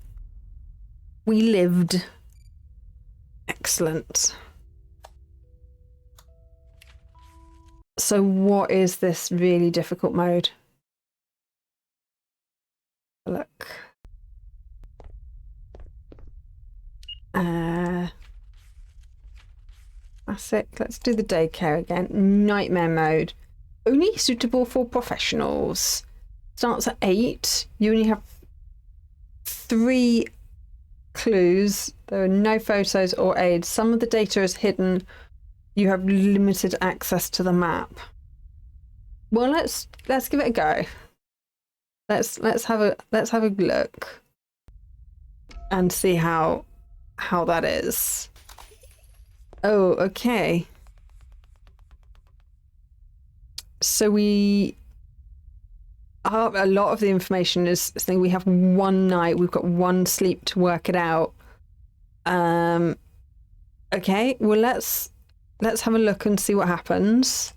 We lived. Excellent. So what is this really difficult mode? Look. Classic. Let's do the daycare again. Nightmare mode. Only suitable for professionals. Starts at 8. You only have 3 clues. There are no photos or aids. Some of the data is hidden. You have limited access to the map. Well, let's give it a go. Let's have a look and see how that is. Oh, okay. So a lot of the information is saying we have 1 night. We've got 1 sleep to work it out. Okay. Well, let's have a look and see what happens.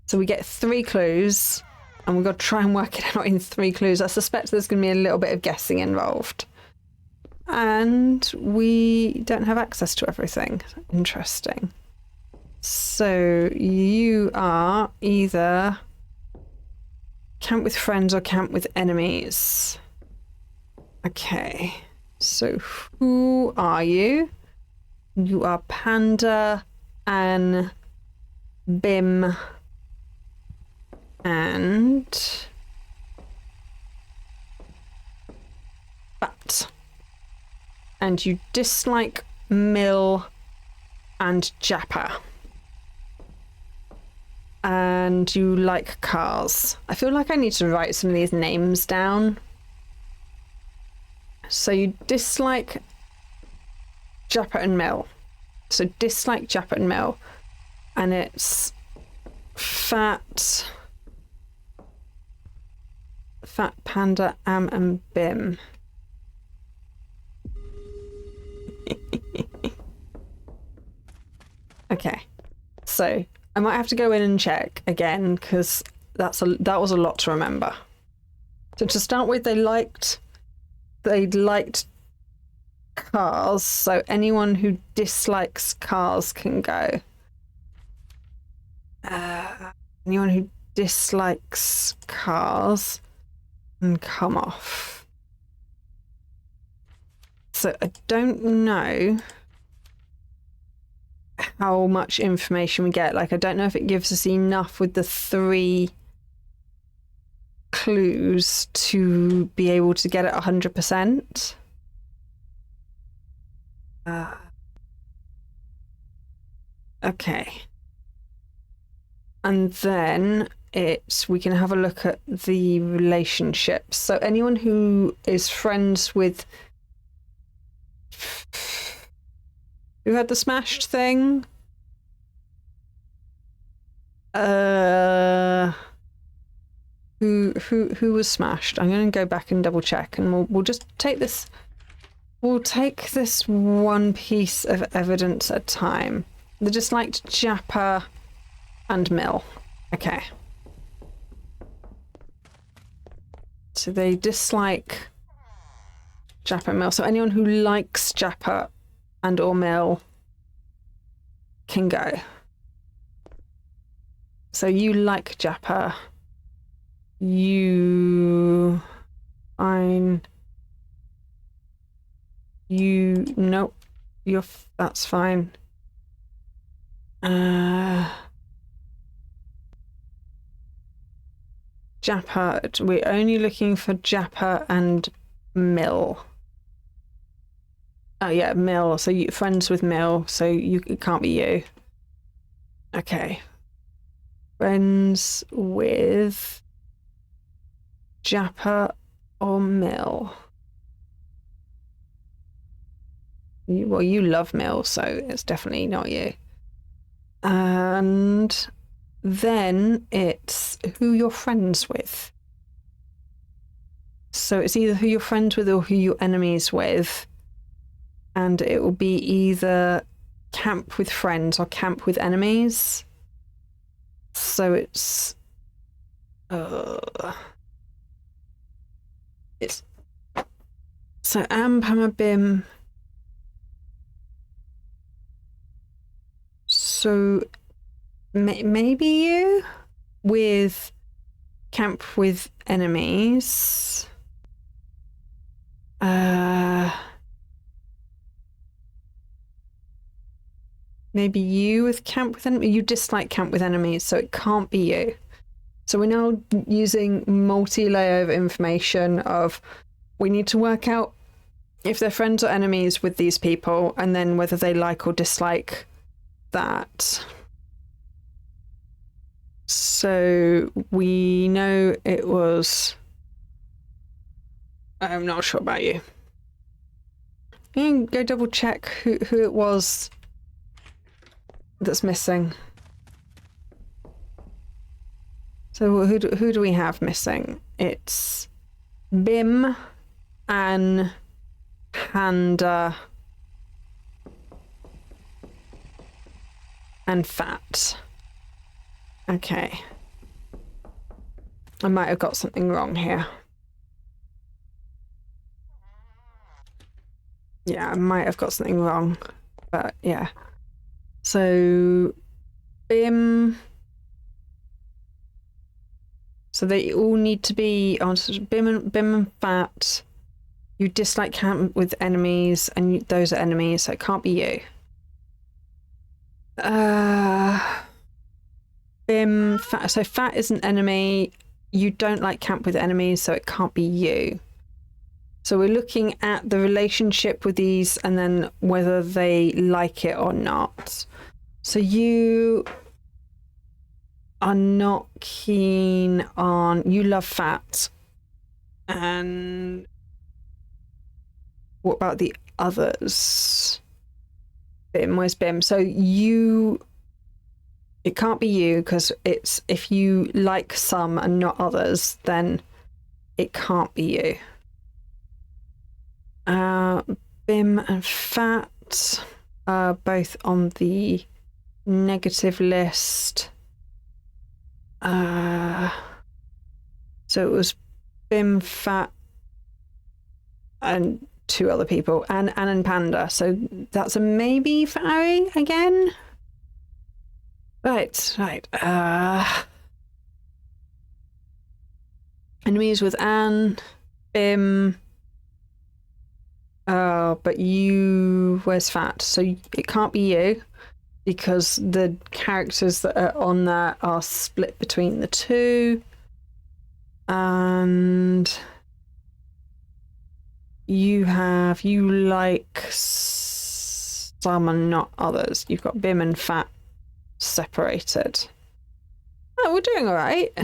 So we get 3 clues, and we've got to try and work it out in 3 clues. I suspect there's going to be a little bit of guessing involved. And we don't have access to everything. Interesting. So you are either camp with friends or camp with enemies. Okay. So who are you? You are Panda and Bim and Bat. And you dislike Mill and Japper. And you like cars. I feel like I need to write some of these names down. So you dislike Japper and Mill. So dislike Japper and Mill. And it's Fat Panda, Am and Bim. Okay. So I might have to go in and check again because that was a lot to remember. So to start with, they liked cars, so anyone who dislikes cars can go. Anyone who dislikes cars can come off. So I don't know how much information we get. Like, I don't know if it gives us enough with the 3 clues to be able to get it 100%. Okay. And then we can have a look at the relationships. So anyone who is friends with... Who had the smashed thing? Who was smashed? I'm going to go back and double check, and we'll just take this. We'll take this one piece of evidence at a time. They disliked Japper and Mill. Okay. So they dislike Japper and Mill. So anyone who likes Japper and or Mill can go. So you like Japper. You... Fine. You... Nope. That's fine. Japper. We're only looking for Japper and Mill. Oh yeah, Mill. So you friends with Mill, so it can't be you. Okay. Friends with Japper or Mill. Well, you love Mill, so it's definitely not you. And then it's who you're friends with. So it's either who you're friends with or who you're enemies with. And it will be either camp with friends or camp with enemies. So it's so Am, Pama, Bim. So maybe you with camp with enemies. Maybe you with camp with enemies. You dislike camp with enemies, so it can't be you. So we're now using multi-layer of information of we need to work out if they're friends or enemies with these people, and then whether they like or dislike that. So we know it was... I'm not sure about you. You can go double check who it was that's missing. So who do we have missing? It's Bim and Panda and Fat. Okay. I might have got something wrong here. Yeah, I might have got something wrong, but yeah. So, Bim. So they all need to be on Bim and Fat. You dislike camp with enemies, and those are enemies, so it can't be you. Bim, Fat. So Fat is an enemy. You don't like camp with enemies, so it can't be you. So we're looking at the relationship with these and then whether they like it or not. So you are not keen on... You love Fat. And what about the others? Bim, where's Bim? So you... It can't be you because it's... If you like some and not others, then it can't be you. Bim and Fat are both on the negative list. So it was Bim, Fat, and 2 other people, and Ann and Panda. So that's a maybe for Ari again. Right. Enemies with Ann, Bim. But you... Where's Fat? So it can't be you because the characters that are on there are split between the 2. And you like some and not others. You've got Bim and Fat separated. Oh, we're doing all right.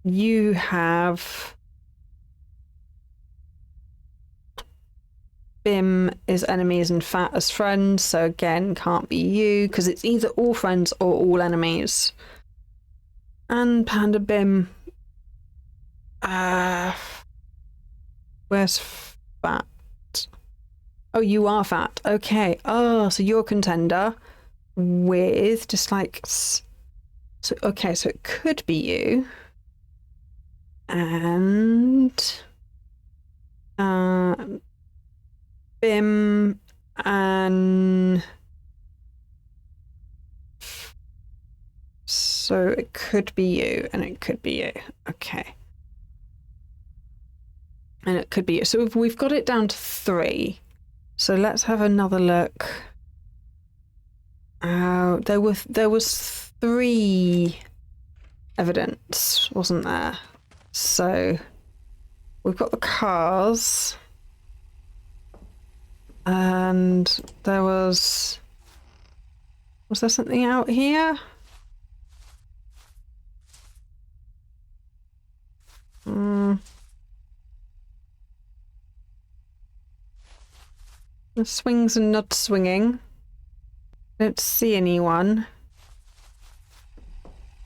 You have... Bim is enemies and Fat as friends, so again, can't be you, because it's either all friends or all enemies. And Panda Bim. Where's Fat? Oh, you are Fat. Okay. Oh, so you're a contender with dislikes. So, okay, so it could be you. And... Bim and... So it could be you, and it could be you. Okay. And it could be you. So we've got it down to 3. So let's have another look. There was 3 evidence, wasn't there? So we've got the cars. And there was there something out here? The swings and not swinging. Don't see anyone.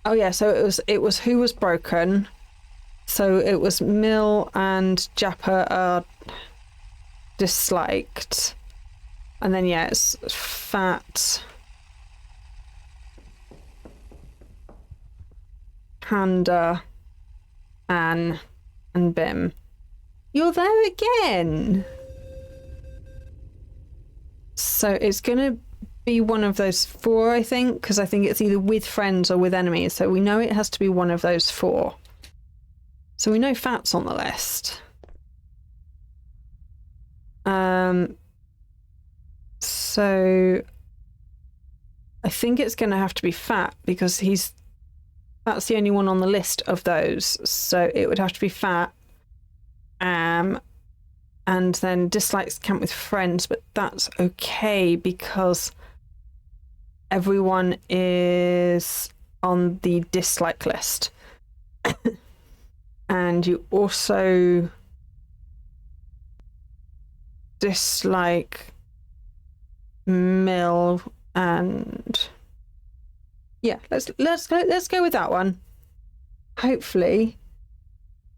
Oh yeah, so it was who was broken. So it was Mill and Jappa are disliked. And then yeah, it's Fat, Panda, Ann, and Bim. You're there again. So it's gonna be one of those 4, I think, because I think it's either with friends or with enemies. So we know it has to be one of those 4. So we know Fat's on the list. So I think it's going to have to be Fat because that's the only one on the list of those. So it would have to be Fat. And then dislikes camp with friends, but that's okay because everyone is on the dislike list. And you also dislike Mill and yeah, let's go with that one. Hopefully.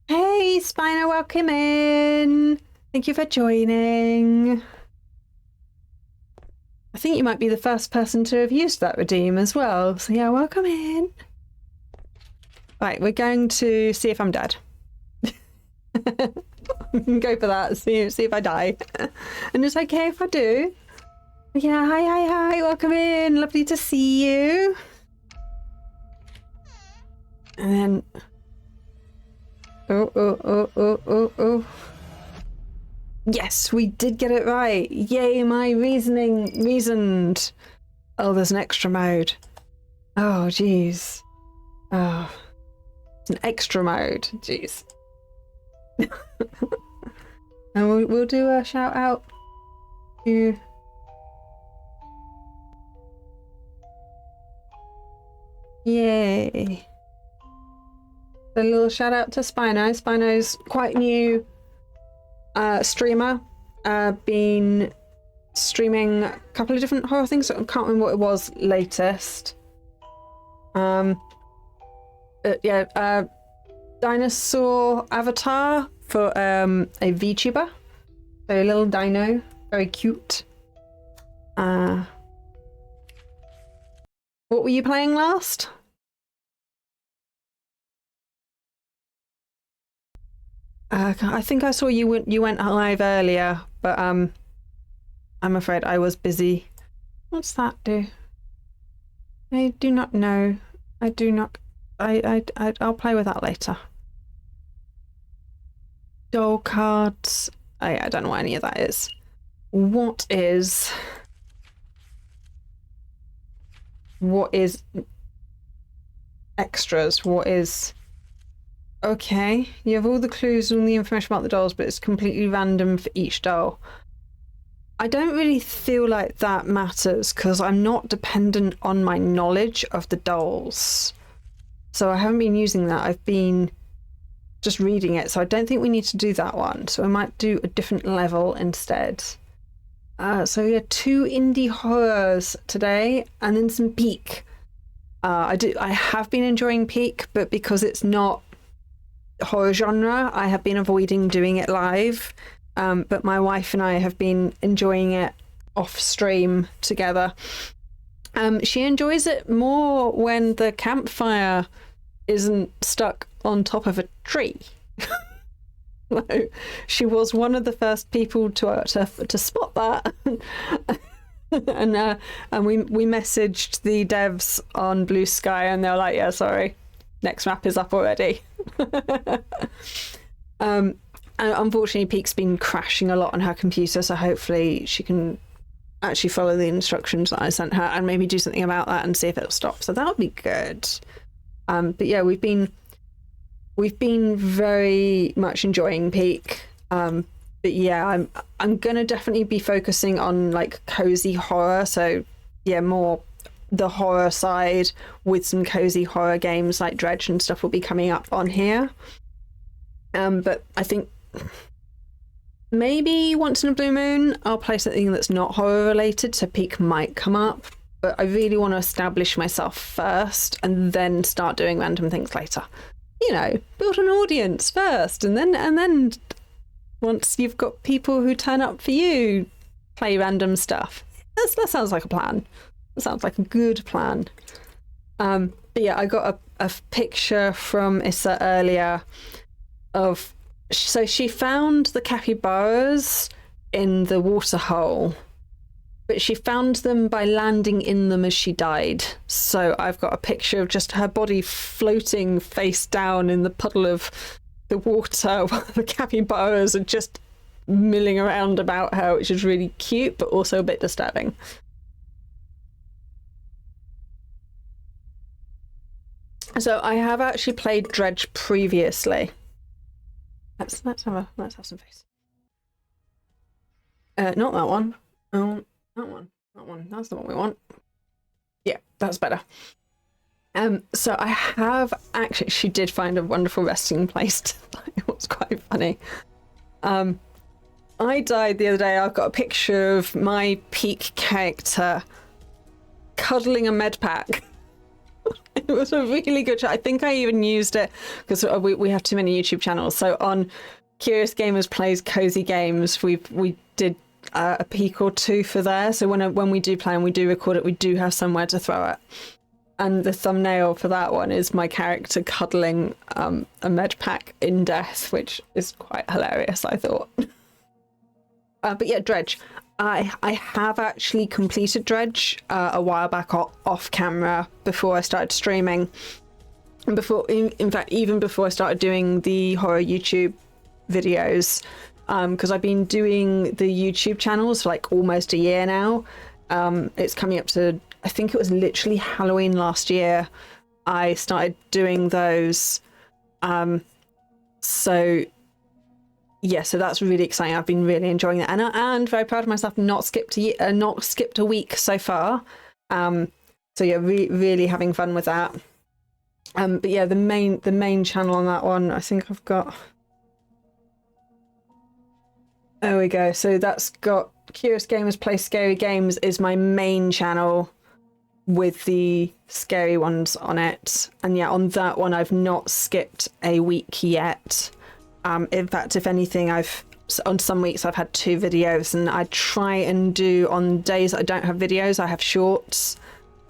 Hey Spiner, welcome in. Thank you for joining. I think you might be the first person to have used that redeem as well. So yeah, welcome in. Right, we're going to see if I'm dead. Go for that. See if I die. And it's okay if I do. Yeah, hi. Welcome in. Lovely to see you. And then... Oh. Yes, we did get it right. Yay, my reasoned. Oh, there's an extra mode. Oh, jeez. Oh, it's an extra mode. Jeez. And we'll do a shout out to... Yay. A little shout out to Spino. Spino's quite new streamer. Been streaming a couple of different horror things. I can't remember what it was latest. Yeah, dinosaur avatar for a VTuber. So a little dino, very cute. What were you playing last? I think I saw you went live earlier, but I'm afraid I was busy. What's that do? I do not know. I do not. I'll play with that later. Doll cards. I don't know what any of that is. What is extras? What is... Okay, you have all the clues and the information about the dolls, but it's completely random for each doll. I don't really feel like that matters because I'm not dependent on my knowledge of the dolls. So I haven't been using that. I've been just reading it. So I don't think we need to do that one. So I might do a different level instead. So yeah, 2 indie horrors today and then some Peak. I have been enjoying Peak, but because it's not horror genre, I have been avoiding doing it live. But my wife and I have been enjoying it off stream together. She enjoys it more when the campfire isn't stuck on top of a tree. She was one of the first people to spot that. and we messaged the devs on Blue Sky and they were like, yeah, sorry, next map is up already. And unfortunately Peak's been crashing a lot on her computer, so hopefully she can actually follow the instructions that I sent her and maybe do something about that and see if it'll stop. So that would be good. But yeah, we've been very much enjoying Peak. But yeah, I'm gonna definitely be focusing on like cozy horror. So yeah, more the horror side with some cozy horror games like Dredge and stuff will be coming up on here. But I think maybe once in a blue moon I'll play something that's not horror related, so Peak might come up, but I really want to establish myself first and then start doing random things later. You know, build an audience first and then once you've got people who turn up for you, play random stuff. That sounds like a plan. That sounds like a good plan. But yeah, I got a picture from Issa earlier of... So she found the capybaras in the water hole, but she found them by landing in them as she died. So I've got a picture of just her body floating face down in the puddle of the water while the capybaras are just milling around about her, which is really cute, but also a bit disturbing. So I have actually played Dredge previously. Let's have some face. Not that one. Oh, that one. That's the one we want. Yeah, that's better. So I have actually. She did find a wonderful resting place. It was quite funny. I died the other day. I've got a picture of my Peak character cuddling a med pack. It was a really good shot. I think I even used it because we have too many YouTube channels. So on Curious Gamers Plays Cozy Games, we did a peak or two for there. So when we do play and we do record it, we do have somewhere to throw it. And the thumbnail for that one is my character cuddling a med pack in death, which is quite hilarious, I thought. But yeah, Dredge. I have actually completed Dredge a while back off camera before I started streaming. And before, in fact, even before I started doing the horror YouTube videos, because I've been doing the YouTube channels for like almost a year now. It's coming up to, I think it was literally Halloween last year I started doing those. So yeah, so that's really exciting. I've been really enjoying that, and very proud of myself. Not skipped a week so far. So yeah, really having fun with that. But yeah, the main channel on that one, I think I've got. There we go. So that's got Curious Gamers Play Scary Games is my main channel with the scary ones on it. And yeah, on that one, I've not skipped a week yet. In fact, if anything, on some weeks I've had 2 videos, and I try and do on days I don't have videos, I have shorts.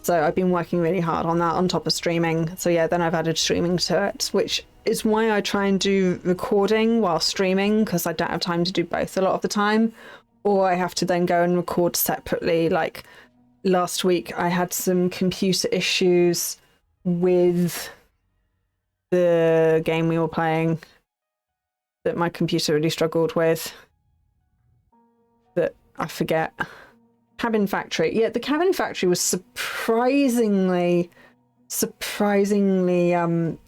So I've been working really hard on that on top of streaming. So yeah, then I've added streaming to it, which is why I try and do recording while streaming, because I don't have time to do both a lot of the time, or I have to then go and record separately. Like last week I had some computer issues with the game we were playing that my computer really struggled with, that I forget. Cabin Factory. Yeah, the Cabin Factory was surprisingly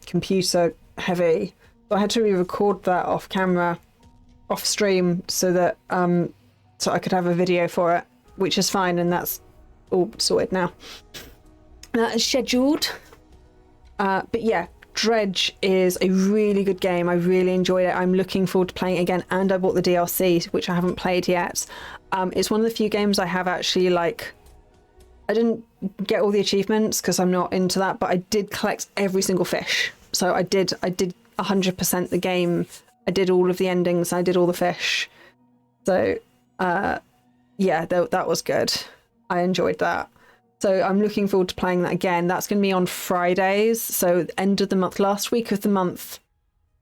computer heavy. So I had to re-record that off camera, off stream, so that so I could have a video for it, which is fine, and that's all sorted now. That is scheduled. But yeah, Dredge is a really good game. I really enjoyed it. I'm looking forward to playing it again, and I bought the DLC, which I haven't played yet. It's one of the few games I have actually, like, I didn't get all the achievements because I'm not into that, but I did collect every single fish. So I did 100% the game. I did all of the endings. I did all the fish. So yeah, that was good. I enjoyed that. So I'm looking forward to playing that again. That's going to be on Fridays. So end of the month, last week of the month.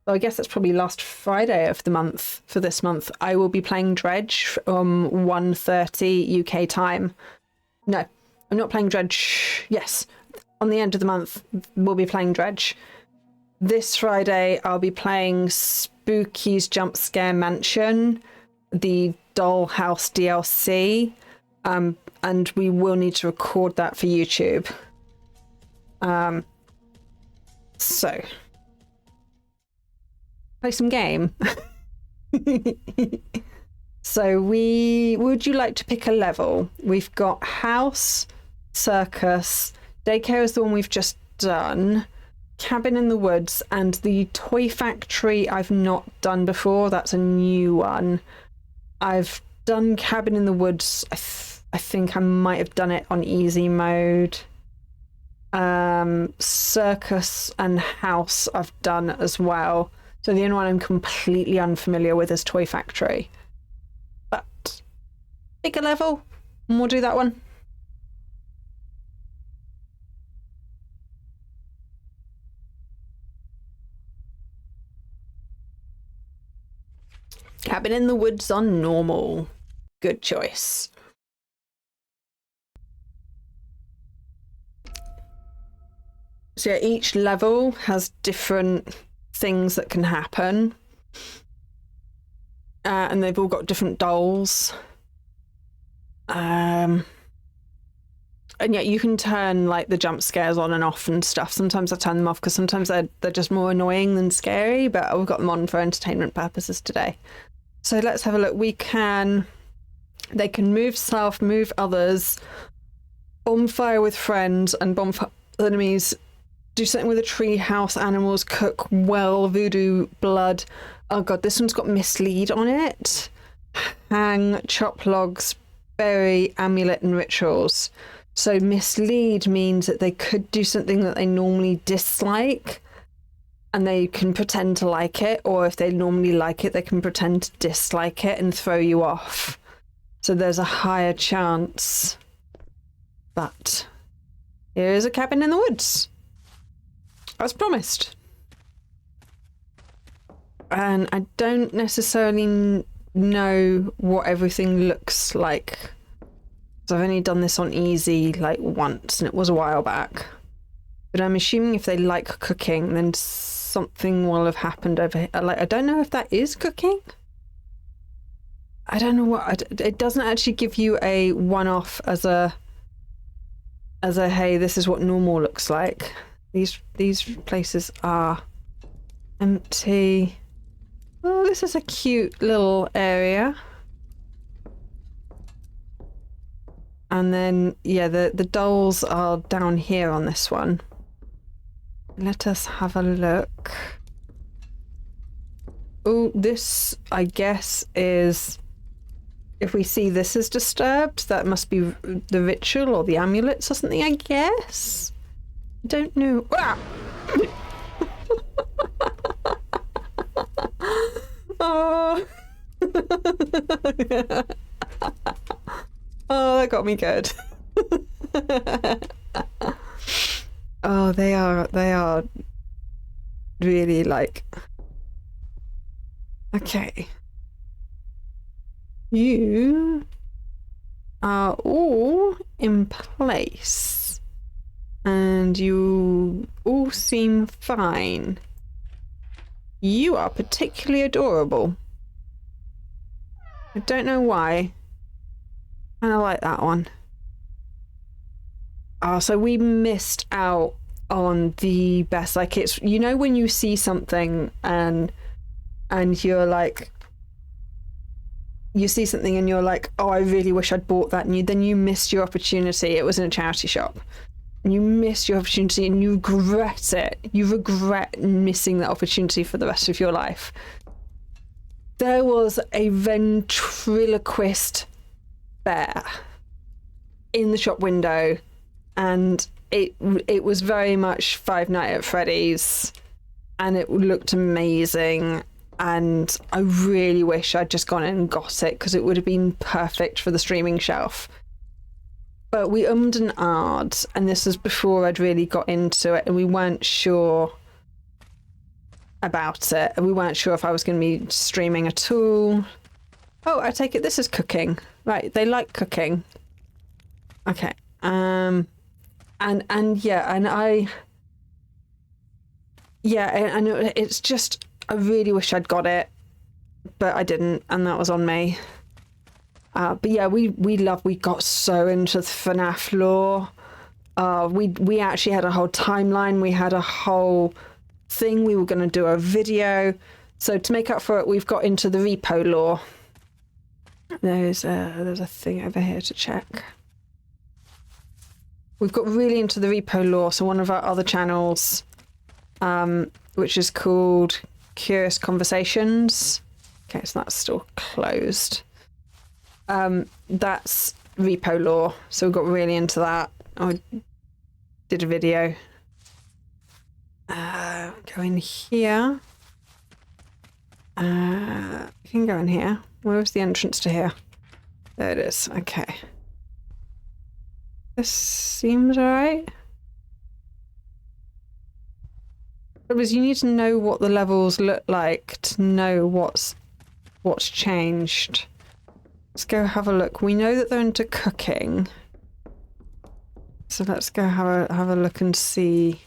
So I guess that's probably last Friday of the month for this month. I will be playing Dredge from 1:30 UK time. No, I'm not playing Dredge. Yes, on the end of the month, we'll be playing Dredge. This Friday, I'll be playing Spooky's Jump Scare Mansion, the Dollhouse DLC. And we will need to record that for YouTube. So play some game. So would you like to pick a level? We've got house, circus, daycare is the one we've just done, cabin in the woods, and the toy factory I've not done before. That's a new one. I've done cabin in the woods. I think I might have done it on easy mode. Circus and house I've done as well. So the only one I'm completely unfamiliar with is Toy Factory. But pick a level and we'll do that one. Cabin in the woods on normal. Good choice. So yeah, each level has different things that can happen. And they've all got different dolls. And yeah, you can turn like the jump scares on and off and stuff. Sometimes I turn them off because sometimes they're just more annoying than scary, but we've got them on for entertainment purposes today. So let's have a look. They can move self, move others, bonfire with friends, and bonfire enemies. Do something with a tree house, animals, cook well, voodoo, blood. Oh god, this one's got mislead on it. Hang, chop logs, bury, amulet, and rituals. So mislead means that they could do something that they normally dislike, and they can pretend to like it, or if they normally like it, they can pretend to dislike it and throw you off. So there's a higher chance. But Here's a cabin in the woods, as promised. And I don't necessarily know what everything looks like. So I've only done this on easy like once, and it was a while back. But I'm assuming if they like cooking, then something will have happened over here. Like, I don't know if that is cooking. I don't know what. It doesn't actually give you a one-off as a hey, this is what normal looks like. These places are empty. Oh, this is a cute little area. And then, yeah, the dolls are down here on this one. Let us have a look. Oh, this, I guess, is... If we see this is disturbed, that must be the ritual or the amulets or something, I guess? I don't know. Ah! Oh. Oh, that got me good. Oh, they are really like... Okay. You are all in place. And you all seem fine. You are particularly adorable. I don't know why. I like that one. Oh, so we missed out on the best. Like, it's, you know, when you see something and you're like, you see something and you're like, oh, I really wish I'd bought that, and then you missed your opportunity. It was in a charity shop. And you missed your opportunity and you regret it. You regret missing that opportunity for the rest of your life. There was a ventriloquist bear in the shop window, and it was very much Five Nights at Freddy's, and it looked amazing, and I really wish I'd just gone in and got it, because it would have been perfect for the streaming shelf. But we ummed and ahed, and this was before I'd really got into it, and we weren't sure about it, and we weren't sure if I was going to be streaming at all. Oh, I take it this is cooking. Right, they like cooking. Okay. And yeah, and I know it's just, I really wish I'd got it, but I didn't, and that was on me. But yeah, we got so into the FNAF lore. We actually had a whole timeline. We had a whole thing. We were going to do a video. So to make up for it, we've got into the repo lore. There's a thing over here to check. We've got really into the repo lore. So one of our other channels, which is called Curious Conversations. Okay, so that's still closed. That's repo lore. So we got really into that. I did a video. Go in here. You can go in here. Where was the entrance to here? There it is. Okay. This seems alright. Because you need to know what the levels look like to know what's changed. Let's go have a look. We know that they're into cooking. So let's go have a look and see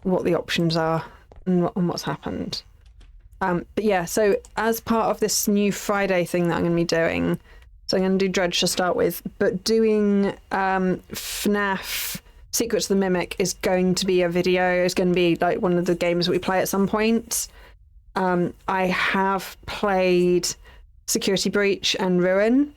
what the options are and what's happened. But yeah, so as part of this new Friday thing that I'm going to be doing, so I'm going to do Dredge to start with, but doing FNAF Secrets of the Mimic is going to be a video. It's going to be like one of the games that we play at some point. I have played Security Breach and Ruin,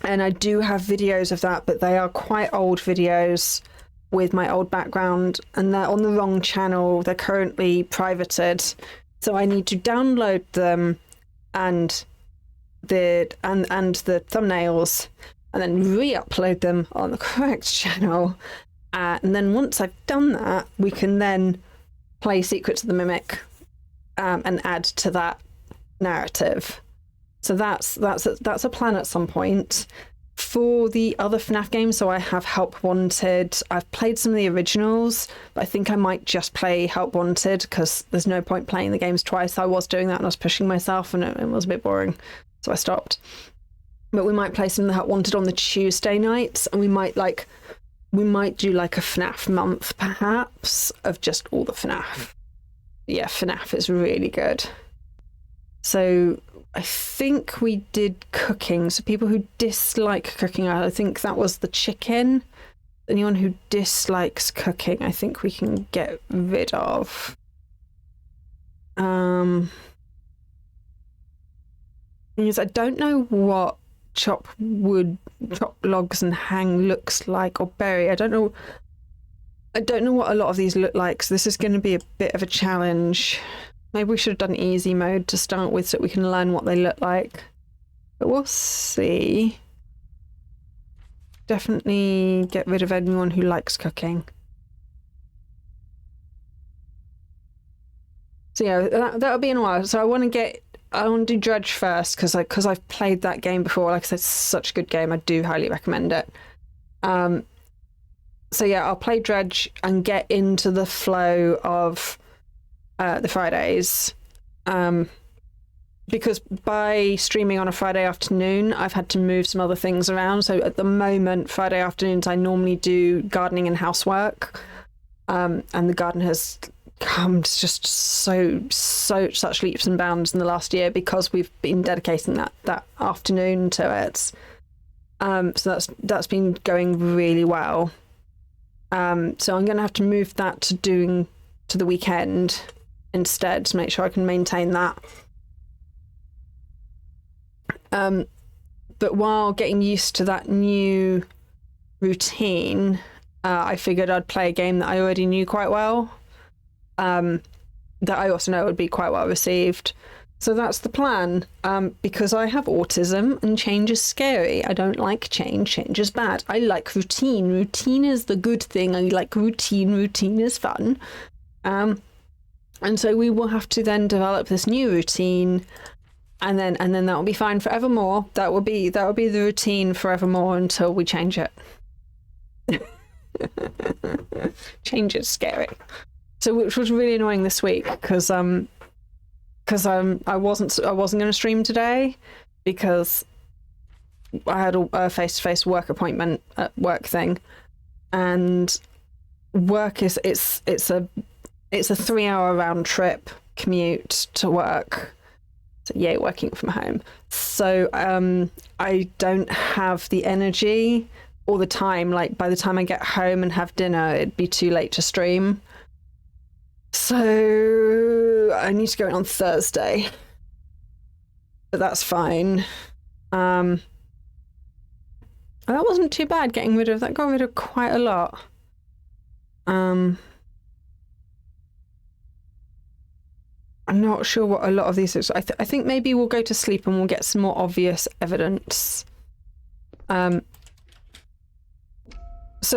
and I do have videos of that, but they are quite old videos with my old background, and they're on the wrong channel. They're currently privated, so I need to download them and the thumbnails, and then re-upload them on the correct channel. And then once I've done that, we can then play Secrets of the Mimic and add to that narrative. So that's a plan at some point. For the other FNAF games, so I have Help Wanted. I've played some of the originals, but I think I might just play Help Wanted because there's no point playing the games twice. I was doing that and I was pushing myself and it was a bit boring, so I stopped. But we might play some of the Help Wanted on the Tuesday nights, and we might do like a FNAF month perhaps of just all the FNAF. Yeah, FNAF is really good. So I think we did cooking. So people who dislike cooking, I think that was the chicken. Anyone who dislikes cooking, I think we can get rid of. Because I don't know what chop wood, chop logs and hang looks like, or berry. I don't know what a lot of these look like, so this is going to be a bit of a challenge. Maybe we should have done easy mode to start with so we can learn what they look like. But we'll see. Definitely get rid of anyone who likes cooking. So yeah, that'll be in a while. So I want to do Dredge first because I've played that game before. Like I said, it's such a good game. I do highly recommend it. So yeah, I'll play Dredge and get into the flow of the Fridays. Because by streaming on a Friday afternoon, I've had to move some other things around. So at the moment, Friday afternoons, I normally do gardening and housework. And the garden has come just such leaps and bounds in the last year because we've been dedicating that afternoon to it. So that's been going really well. So I'm going to have to move that to the weekend instead to make sure I can maintain that. But while getting used to that new routine, I figured I'd play a game that I already knew quite well, that I also know would be quite well received. So that's the plan, because I have autism and change is scary. I don't like change. Change is bad. I like routine. Routine is the good thing. I like routine. Routine is fun. And so we will have to then develop this new routine, and then that will be fine forevermore. That will be the routine forevermore until we change it. Change is scary. So which was really annoying this week because I wasn't going to stream today because I had a face-to-face work appointment at work thing, and work is it's a 3-hour round trip commute to work. So yay, working from home. So I don't have the energy all the time. Like by the time I get home and have dinner, it'd be too late to stream. So I need to go in on Thursday, but that's fine. And that wasn't too bad getting rid of that. Got rid of quite a lot. I'm not sure what a lot of these is. I think maybe we'll go to sleep and we'll get some more obvious evidence. So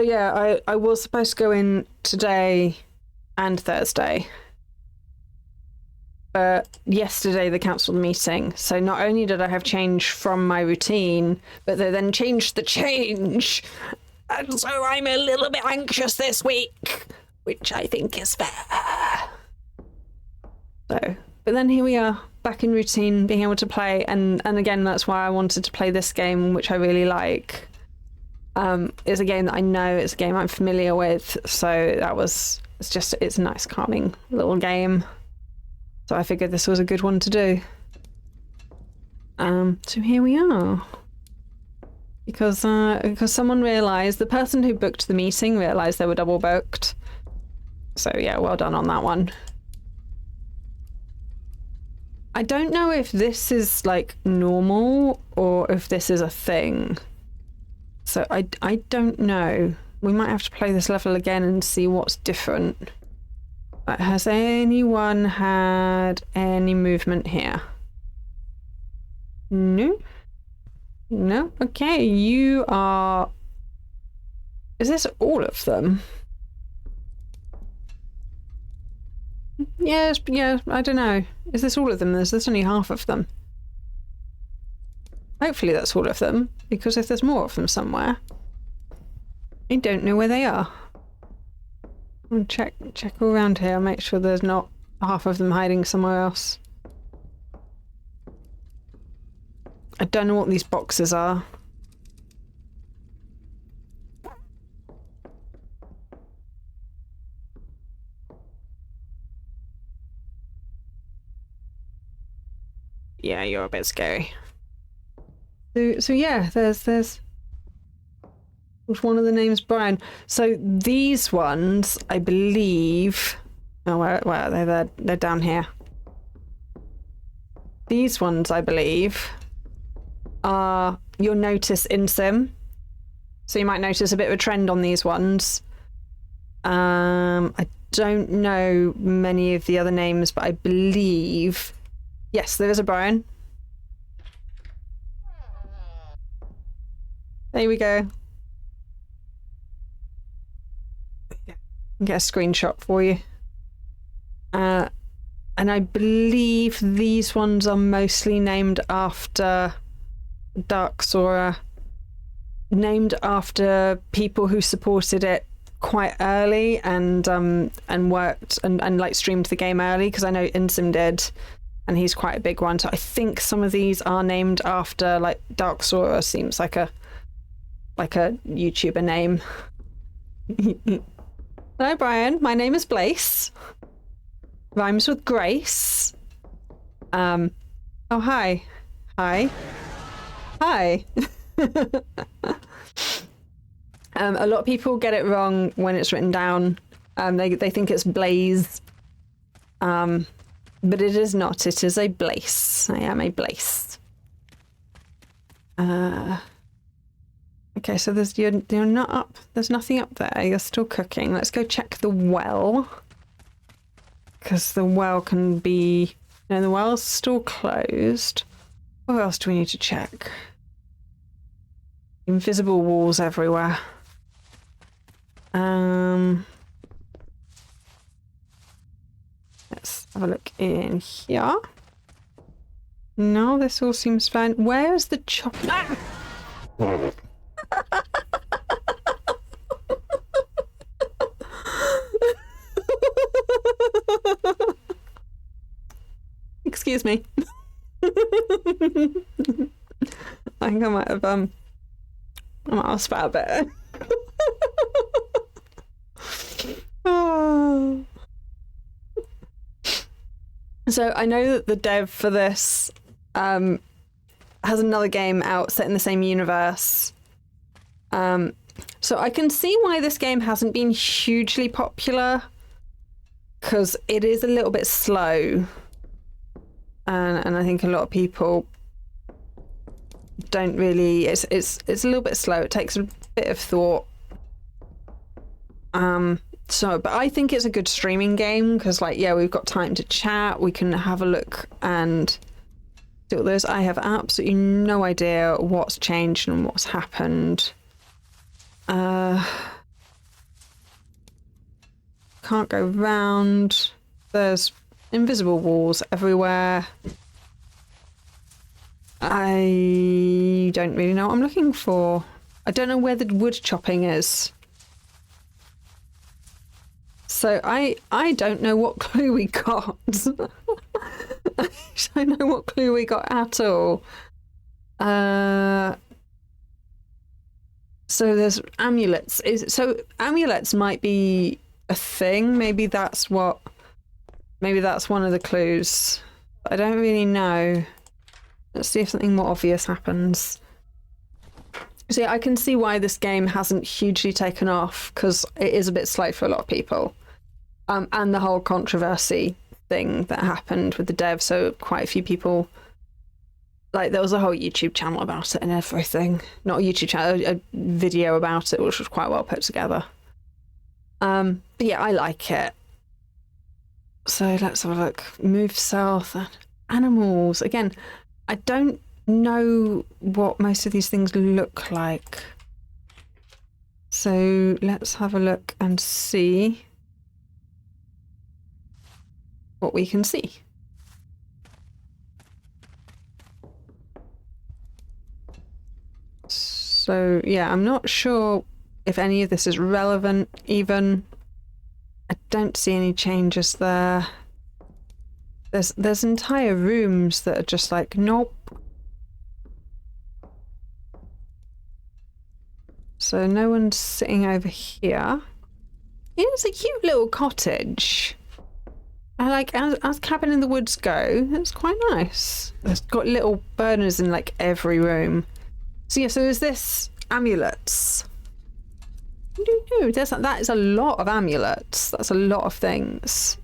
yeah, I was supposed to go in today and Thursday, but yesterday they cancelled the meeting. So not only did I have change from my routine, but they then changed the change, and so I'm a little bit anxious this week, which I think is fair. So, but then here we are, back in routine, being able to play, and again, that's why I wanted to play this game, which I really like. It's a game that I know, it's a game I'm familiar with, so it's a nice calming little game. So I figured this was a good one to do. So here we are. Because someone realised, the person who booked the meeting realised they were double booked. So yeah, well done on that one. I don't know if this is like normal or if this is a thing. So I don't know. We might have to play this level again and see what's different. Has anyone had any movement here? No? No? Okay, you are... Is this all of them? Yes, yeah, I don't know. Is this all of them? There's only half of them. Hopefully that's all of them, because if there's more of them somewhere, I don't know where they are. I'll check all around here, make sure there's not half of them hiding somewhere else. I don't know what these boxes are. Yeah, you're a bit scary. So yeah, there's one of the names Brian. So these ones, I believe. Oh, where are they? They're down here. These ones, I believe, are you'll notice in sim. So you might notice a bit of a trend on these ones. I don't know many of the other names, but I believe, yes, there is a Brian. There we go. Get a screenshot for you. And I believe these ones are mostly named after Dark Sora, named after people who supported it quite early and worked and like streamed the game early, because I know Insim did, and he's quite a big one. So I think some of these are named after, like, Dark Sora seems like a YouTuber name. Hello, Brian. My name is Blaise. Rhymes with Grace. Oh, hi. Hi. Hi. A lot of people get it wrong when it's written down. They think it's Blaise. But it is not. It is a Blaise. I am a Blaise. Okay, so you're not up. There's nothing up there. You're still cooking. Let's go check the well. Because the well can be... No, the well's still closed. What else do we need to check? Invisible walls everywhere. Let's have a look in here. No, this all seems fine. Where's the chop? Ah! Excuse me. I think I might have spat a bit. Oh. So I know that the dev for this has another game out set in the same universe. So I can see why this game hasn't been hugely popular, because it is a little bit slow. And I think a lot of people don't really... It's a little bit slow. It takes a bit of thought. But I think it's a good streaming game, because, like, yeah, we've got time to chat. We can have a look and do all those. I have absolutely no idea what's changed and what's happened. Can't go round. There's invisible walls everywhere. I don't really know what I'm looking for. I don't know where the wood chopping is. So I don't know what clue we got. I don't know what clue we got at all. So there's amulets. So amulets might be a thing. Maybe that's one of the clues. I don't really know. Let's see if something more obvious happens. So yeah, I can see why this game hasn't hugely taken off, because it is a bit slow for a lot of people. And the whole controversy thing that happened with the dev. So quite a few people, like, there was a whole YouTube channel about it and everything. Not a YouTube channel, a video about it, which was quite well put together. But yeah, I like it. So let's have a look. Move south. Animals. Again, I don't know what most of these things look like. So let's have a look and see what we can see. So yeah, I'm not sure if any of this is relevant even. I don't see any changes there. There's entire rooms that are just like, nope. So no one's sitting over here. It's a cute little cottage. I like, as cabin in the woods go, it's quite nice. It's got little burners in like every room. So yeah, so is this amulets? That is a lot of amulets. That's a lot of things.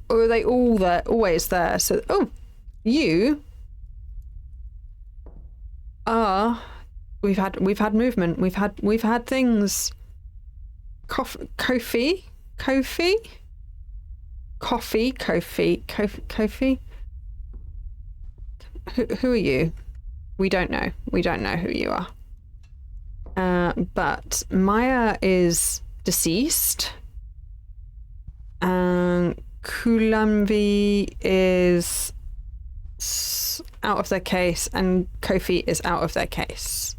Or are they all there, always there? So, oh, you are. We've had movement. We've had things. Kofi. Who are you? We don't know. We don't know who you are. But Maya is deceased. Kulamvi is out of their case, and Kofi is out of their case.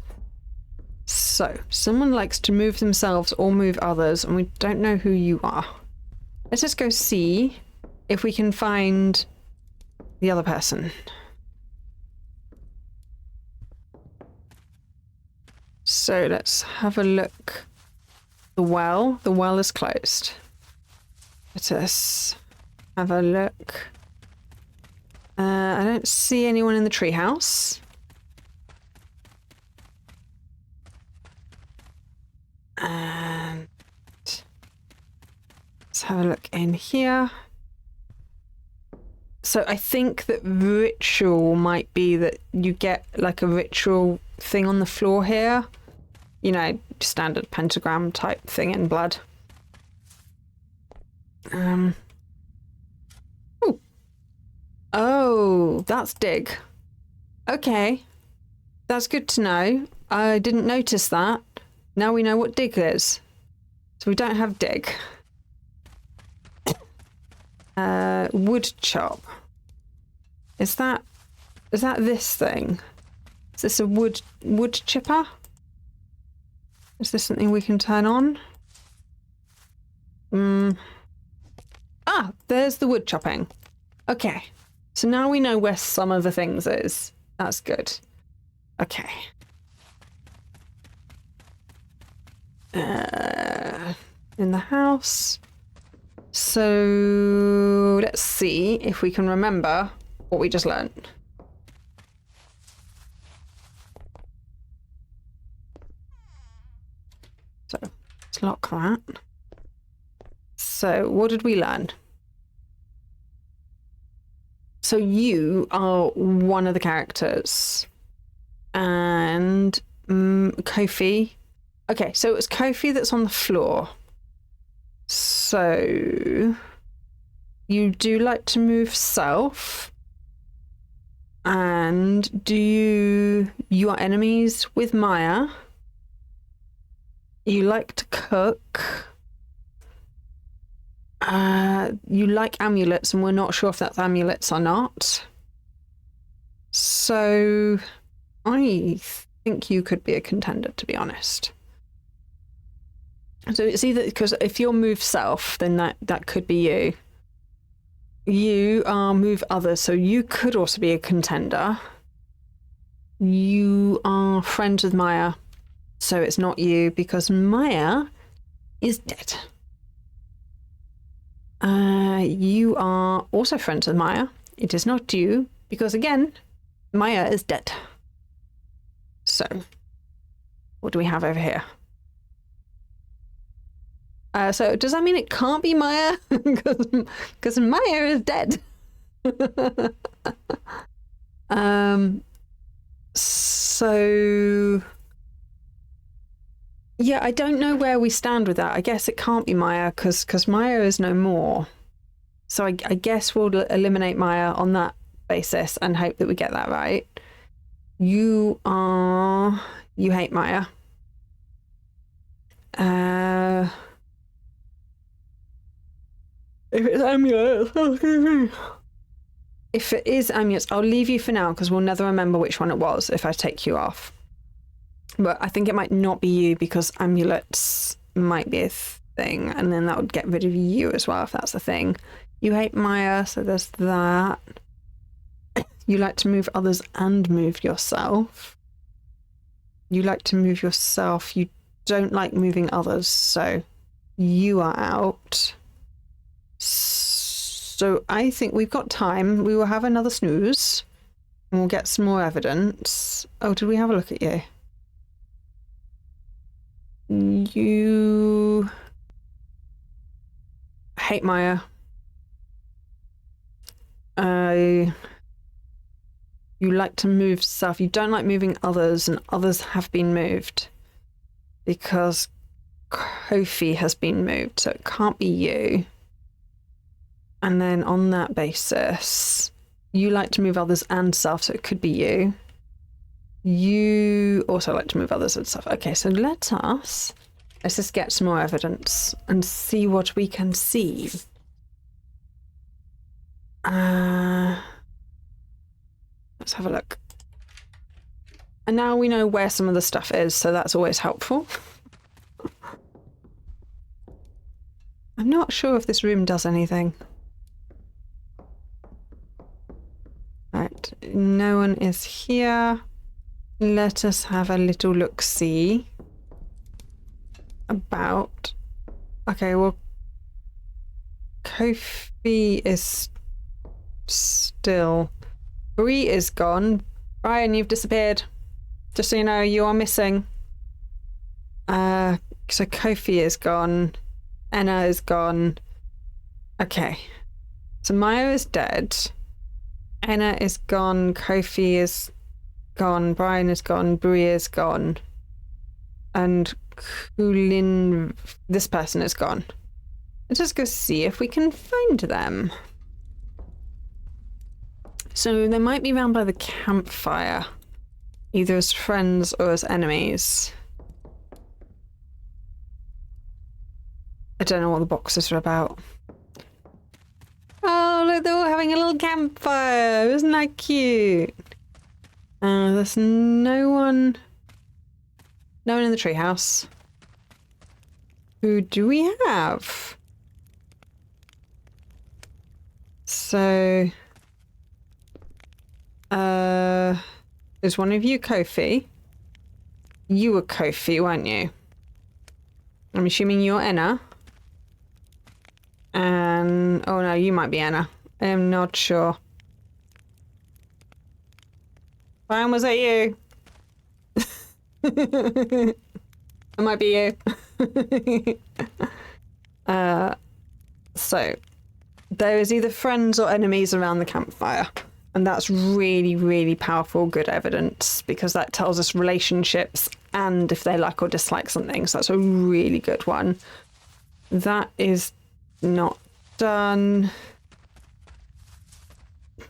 So, someone likes to move themselves or move others, and we don't know who you are. Let's just go see if we can find the other person. So let's have a look. The well is closed. Let us have a look. I don't see anyone in the treehouse. And let's have a look in here. So I think that ritual might be that you get like a ritual thing on the floor here. You know, standard pentagram type thing in blood. Ooh. Oh, that's dig. Okay. That's good to know. I didn't notice that. Now we know what dig is. So we don't have dig. Wood chop. Is that this thing? Is this a wood chipper? Is this something we can turn on? Ah, there's the wood chopping. Okay. So now we know where some of the things is. That's good. Okay. In the house. So let's see if we can remember what we just learned. So let's lock that. So what did we learn? So you are one of the characters. And Kofi. Okay, so it's Kofi that's on the floor. So you do like to move self. And you are enemies with Maya. You like to cook. You like amulets, and we're not sure if that's amulets or not. So I think you could be a contender, to be honest. So it's either, because if you're move self, then that could be you. You are move others, so you could also be a contender. You are friends with Maya, so it's not you, because Maya is dead. You are also friends with Maya. It is not you, because again, Maya is dead. So, what do we have over here? So does that mean it can't be Maya? Because Maya is dead. So yeah, I don't know where we stand with that. I guess it can't be Maya because Maya is no more. So I guess we'll eliminate Maya on that basis and hope that we get that right. You hate Maya. If it's amulets, if it is amulets, I'll leave you for now because we'll never remember which one it was if I take you off. But I think it might not be you because amulets might be a thing, and then that would get rid of you as well if that's the thing. You hate Maya, so there's that. You like to move others and move yourself. You like to move yourself. You don't like moving others, so you are out. So I think we've got time. We will have another snooze, and we'll get some more evidence. Oh, did we have a look at you? You hate Maya. You like to move stuff. You don't like moving others, and others have been moved because Kofi has been moved, so it can't be you. And then on that basis, you like to move others and stuff, so it could be you. You also like to move others and stuff. Okay, so let's just get some more evidence and see what we can see. Let's have a look. And now we know where some of the stuff is, so that's always helpful. I'm not sure if this room does anything. Right, no one is here. Let us have a little look-see about... Okay, well, Kofi is still... Bree is gone. Brian, you've disappeared. Just so you know, you are missing. So Kofi is gone. Enna is gone. Okay. So Maya is dead. Enna is gone. Kofi is gone. Brian is gone. Bree is gone. And Kulin, this person is gone. Let's just go see if we can find them. So they might be around by the campfire, either as friends or as enemies. I don't know what the boxes are about. Oh, look, they're all having a little campfire. Isn't that cute? There's no one in the treehouse. Who do we have? So... is one of you Kofi? You were Kofi, weren't you? I'm assuming you're Enna. And... oh no, you might be Enna. I'm not sure. Brian, was that you? It might be you. So, there is either friends or enemies around the campfire. And that's really, really powerful, good evidence, because that tells us relationships and if they like or dislike something. So that's a really good one. That is not done.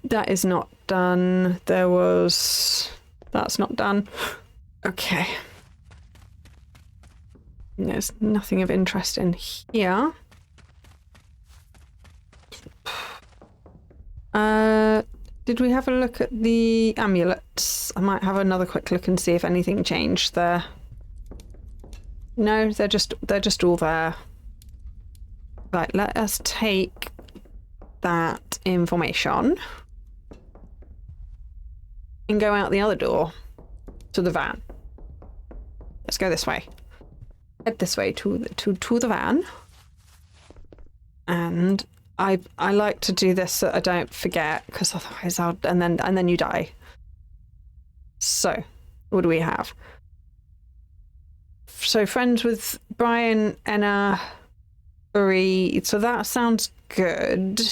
That is not done. That's not done. Okay. There's nothing of interest in here. Did we have a look at the amulets? I might have another quick look and see if anything changed there. No, they're just all there. Right, let us take that information and go out the other door to the van. Let's go this way. Head this way to the van. And I like to do this so I don't forget, because otherwise and then you die. So, what do we have? So friends with Brian, Enna, Bree. So that sounds good.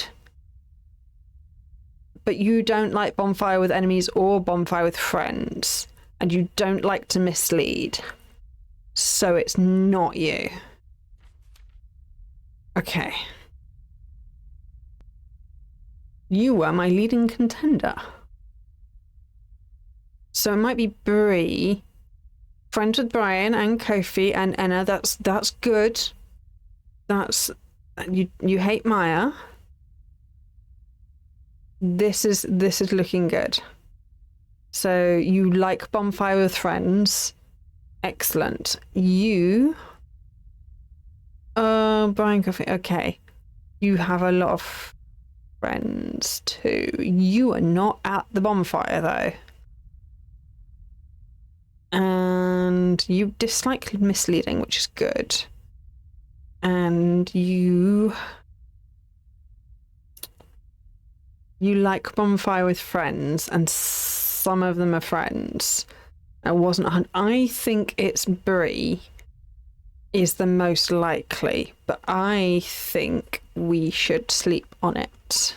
But you don't like bonfire with enemies or bonfire with friends, and you don't like to mislead. So it's not you. Okay. You were my leading contender. So it might be Bree, friends with Brian and Kofi and Enna. That's good. That's you hate Maya. This is looking good. So you like bonfire with friends, Excellent. You... Brian Coffee. Okay. You have a lot of friends too. You are not at the bonfire though. And you dislike misleading, which is good. And you like bonfire with friends, and some of them are friends. I think it's Brie is the most likely, but I think we should sleep on it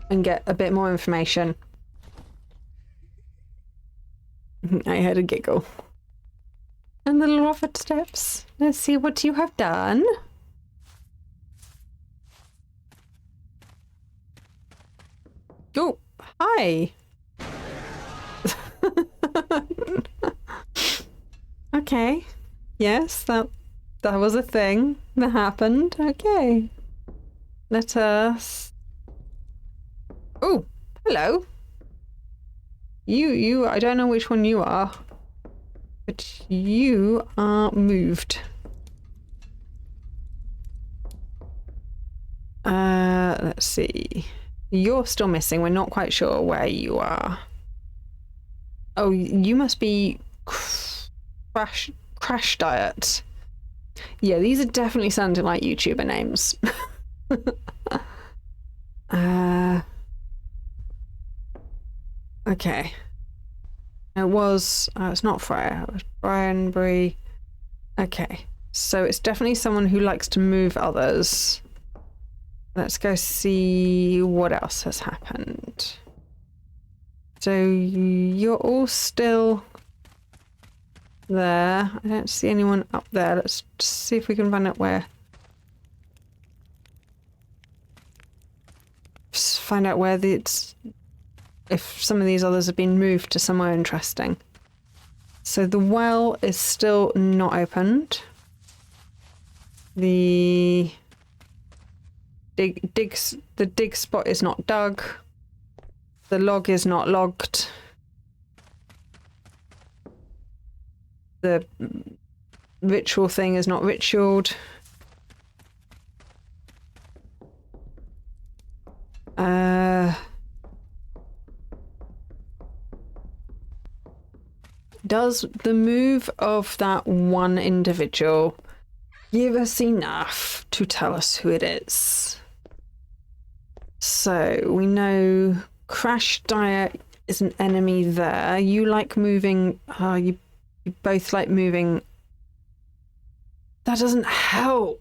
and get a bit more information. I heard a giggle. And the little footsteps. Let's see what you have done. Oh, hi. Okay. Yes, that was a thing that happened. Okay. Let us... Oh, hello. You, I don't know which one you are, but you are moved. Let's see. You're still missing. We're not quite sure where you are. Oh, you must be Crash Diet. Yeah, these are definitely sounding like YouTuber names. Okay. It's not Freya, it was Brian, Brie. Okay, so it's definitely someone who likes to move others. Let's go see what else has happened. So you're all still there. I don't see anyone up there. Let's just see if we can find out where. Just find out where if some of these others have been moved to somewhere interesting. So the well is still not opened. The dig spot is not dug. The log is not logged. The ritual thing is not ritualed. Does the move of that one individual give us enough to tell us who it is? So we know Crash Diet is an enemy there. You like moving. You both like moving. That doesn't help.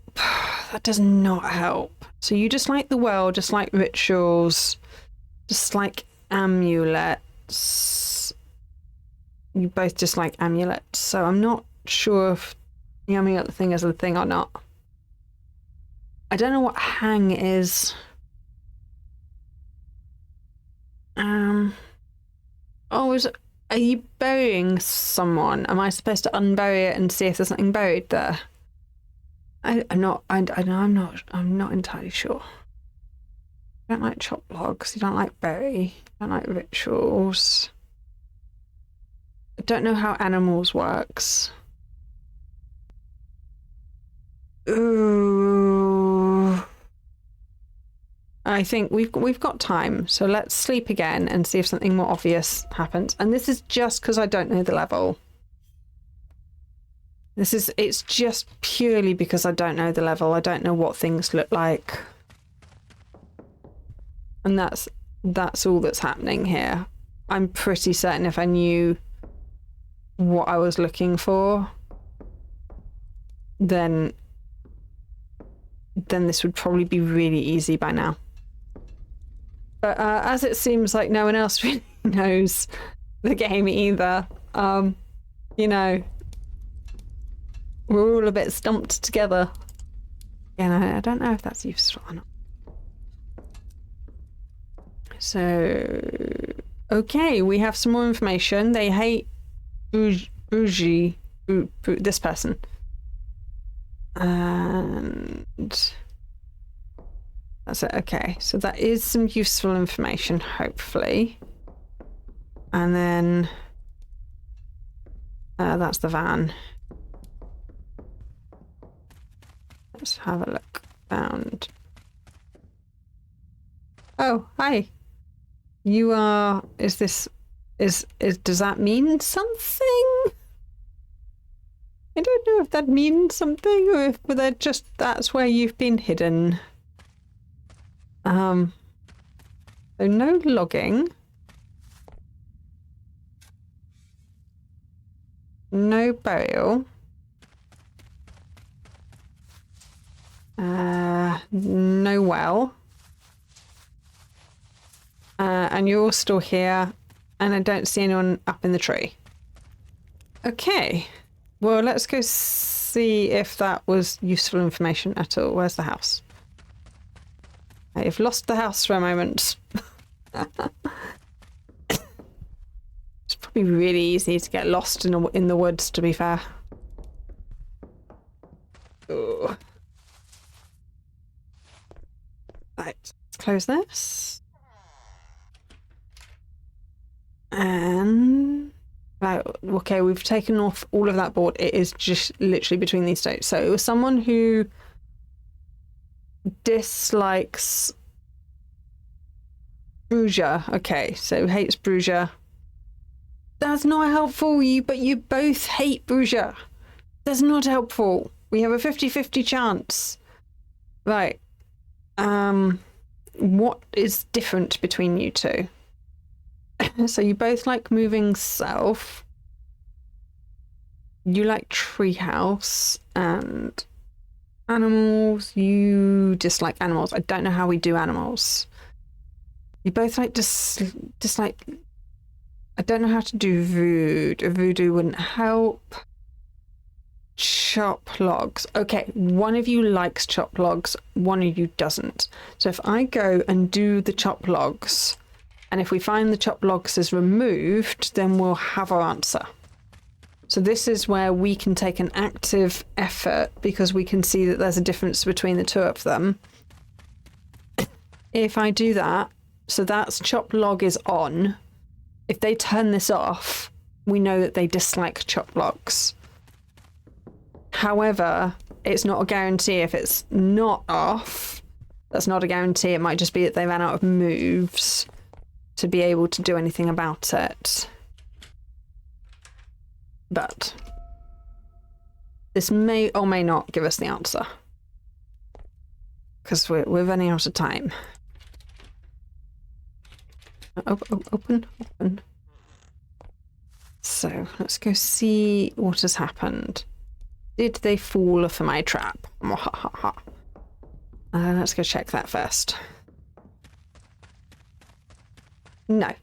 That does not help. So you just like the well, just like rituals, just like amulets. You both just like amulets. So I'm not sure if the amulet thing is a thing or not. I don't know what hang is. Are you burying someone? Am I supposed to unbury it and see if there's something buried there? I'm not entirely sure. You don't like chopped logs, you don't like bury, you don't like rituals. I don't know how animals works. Ooh. I think we've got time, so let's sleep again and see if something more obvious happens. And this is just because I don't know the level. It's just purely because I don't know the level. I don't know what things look like. And that's all that's happening here. I'm pretty certain if I knew what I was looking for, then this would probably be really easy by now. But as it seems like no one else really knows the game either, you know, we're all a bit stumped together. And I don't know if that's useful or not. So, okay, we have some more information. They hate Bougie, this person. And that's it. Okay, so that is some useful information, hopefully. And then That's the van. Let's have a look around. Oh, hi. You are... does that mean something? I don't know if that means something or if that's where you've been hidden. So no logging. No burial. No well. And you're all still here, and I don't see anyone up in the tree. Okay. Well, let's go see if that was useful information at all. Where's the house? I've lost the house for a moment. It's probably really easy to get lost in the woods, to be fair. Ooh. Right, let's close this. And... right, okay, we've taken off all of that board. It is just literally between these two. So it was someone who dislikes Bruja. Okay, so hates Bruja. That's not helpful, but you both hate Bruja. That's not helpful. We have a 50-50 chance. Right. What is different between you two? So you both like moving south. You like treehouse and animals. You dislike animals. I don't know how we do animals. You both like dislike. I don't know how to do voodoo. Voodoo wouldn't help. Chop logs. Okay, one of you likes chop logs, one of you doesn't. So if I go and do the chop logs, and if we find the chop logs is removed, then we'll have our answer. So this is where we can take an active effort because we can see that there's a difference between the two of them. If I do that, so that's chop log is on. If they turn this off, we know that they dislike chop logs. However, it's not a guarantee if it's not off. That's not a guarantee. It might just be that they ran out of moves to be able to do anything about it. But this may or may not give us the answer. Because we're running out of time. Open. So let's go see what has happened. Did they fall for my trap? Let's go check that first. No.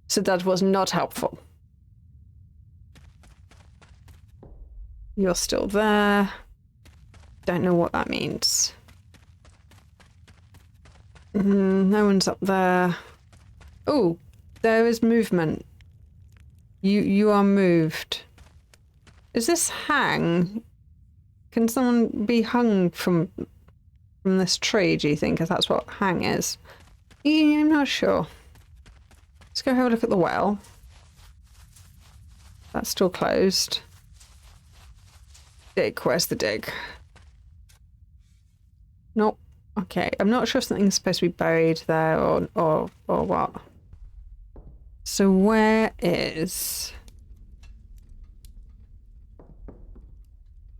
So that was not helpful. You're still there. Don't know what that means. No one's up there. Oh, there is movement. You are moved. Is this hang? Can someone be hung from this tree, do you think? If that's what hang is? Yeah, I'm not sure. Let's go have a look at the well. That's still closed. Dig, where's the dig? Nope. Okay, I'm not sure if something's supposed to be buried there or what. So where is...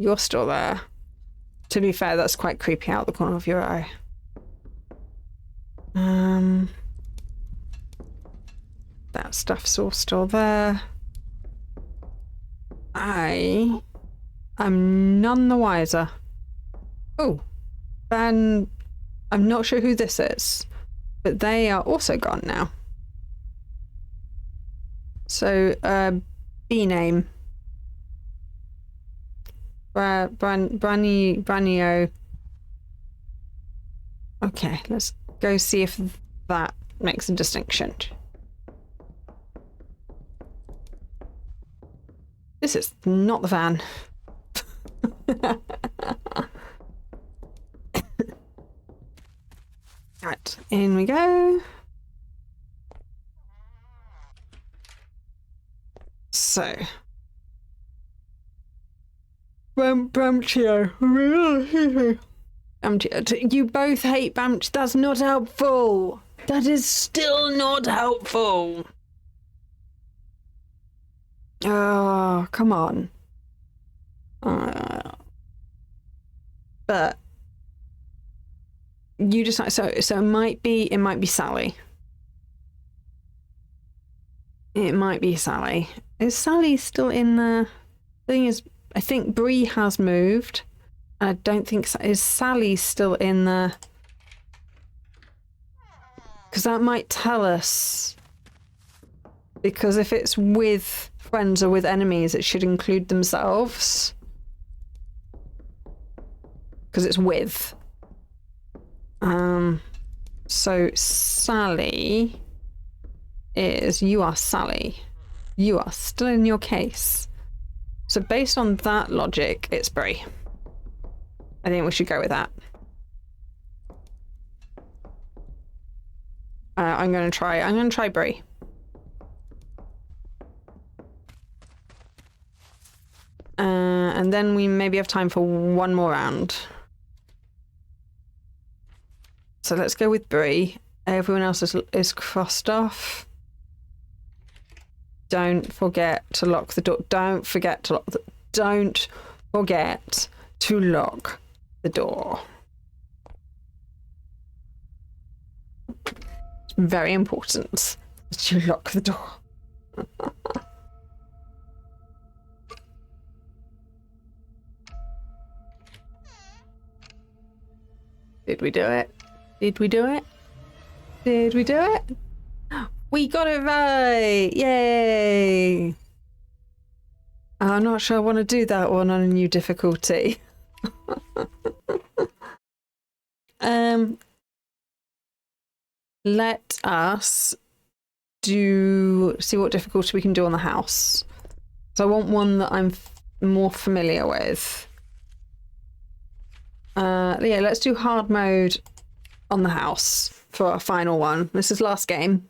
You're still there. To be fair, that's quite creepy out the corner of your eye. That stuff's all still there. I am none the wiser. Oh, and I'm not sure who this is, but they are also gone now. So, B name. Branio. Okay, let's go see if that makes a distinction. This is not the van. Right, in we go. So, Bamchio. You both hate Bamch. That's not helpful. That is still not helpful. Oh, come on. But you decide. So it might be Sally. It might be Sally. Is Sally still in the thing? Is I think Bree has moved. I don't think is Sally still in the, because that might tell us. Because if it's with friends or with enemies, it should include themselves. Because it's with. So Sally is, you are Sally. You are still in your case. So based on that logic, it's Bree. I think we should go with that. I'm gonna try Bree. And then we maybe have time for one more round. So let's go with Bree. Everyone else is crossed off. Don't forget to lock the door. Don't forget to lock the door. It's very important that you lock the door. Did we do it? Did we do it? Did we do it? We got it right! Yay! I'm not sure I want to do that one on a new difficulty. Let us see what difficulty we can do on the house. So I want one that I'm more familiar with. Yeah, let's do hard mode on the house for our final one. This is last game.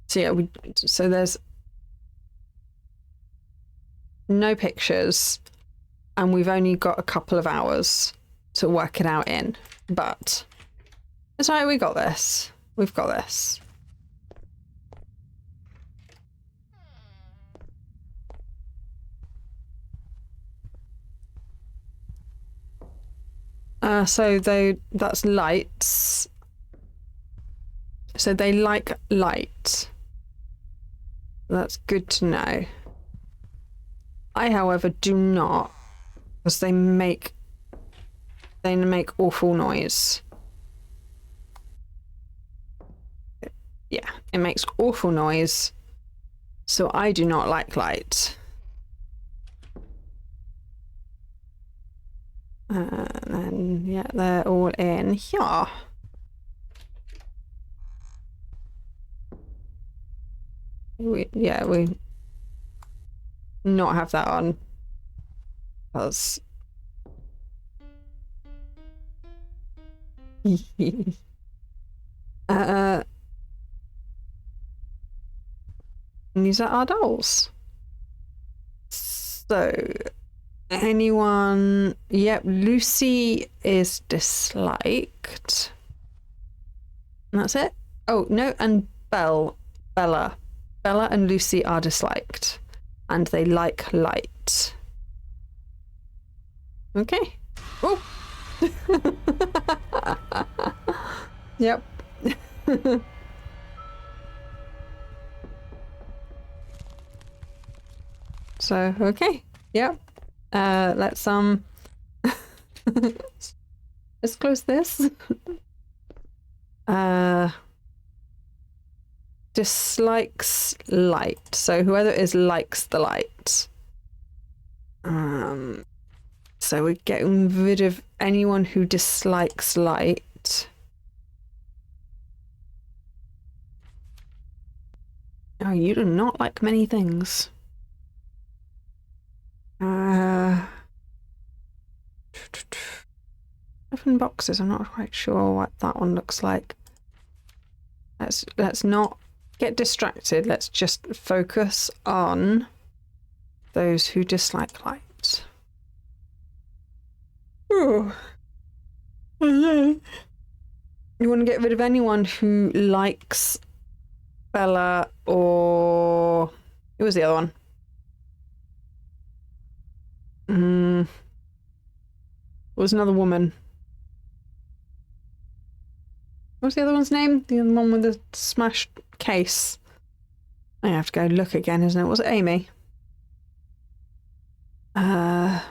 So yeah, so there's no pictures and we've only got a couple of hours to work it out in, but it's alright, we got this. We've got this. So that's lights. So they like light. That's good to know. I, however, do not, because they make awful noise. Yeah, it makes awful noise. So I do not like light. And then, yeah, they're all in here. We not have that on. Because... these are our dolls. So... anyone? Yep, Lucy is disliked. And that's it? Oh, no, and Bella and Lucy are disliked. And they like light. Okay. Oh! Yep. So, okay. Yep. Let's let's close this. Dislikes light. So whoever it is likes the light. So we're getting rid of anyone who dislikes light. Oh, you do not like many things. open boxes. I'm not quite sure what that one looks like. Let's not get distracted. Let's just focus on those who dislike light. Ooh. You want to get rid of anyone who likes Bella or... Who was the other one? It was another woman. What was the other one's name? The other one with the smashed case. I have to go look again, isn't it? Was it Amy? Yeah,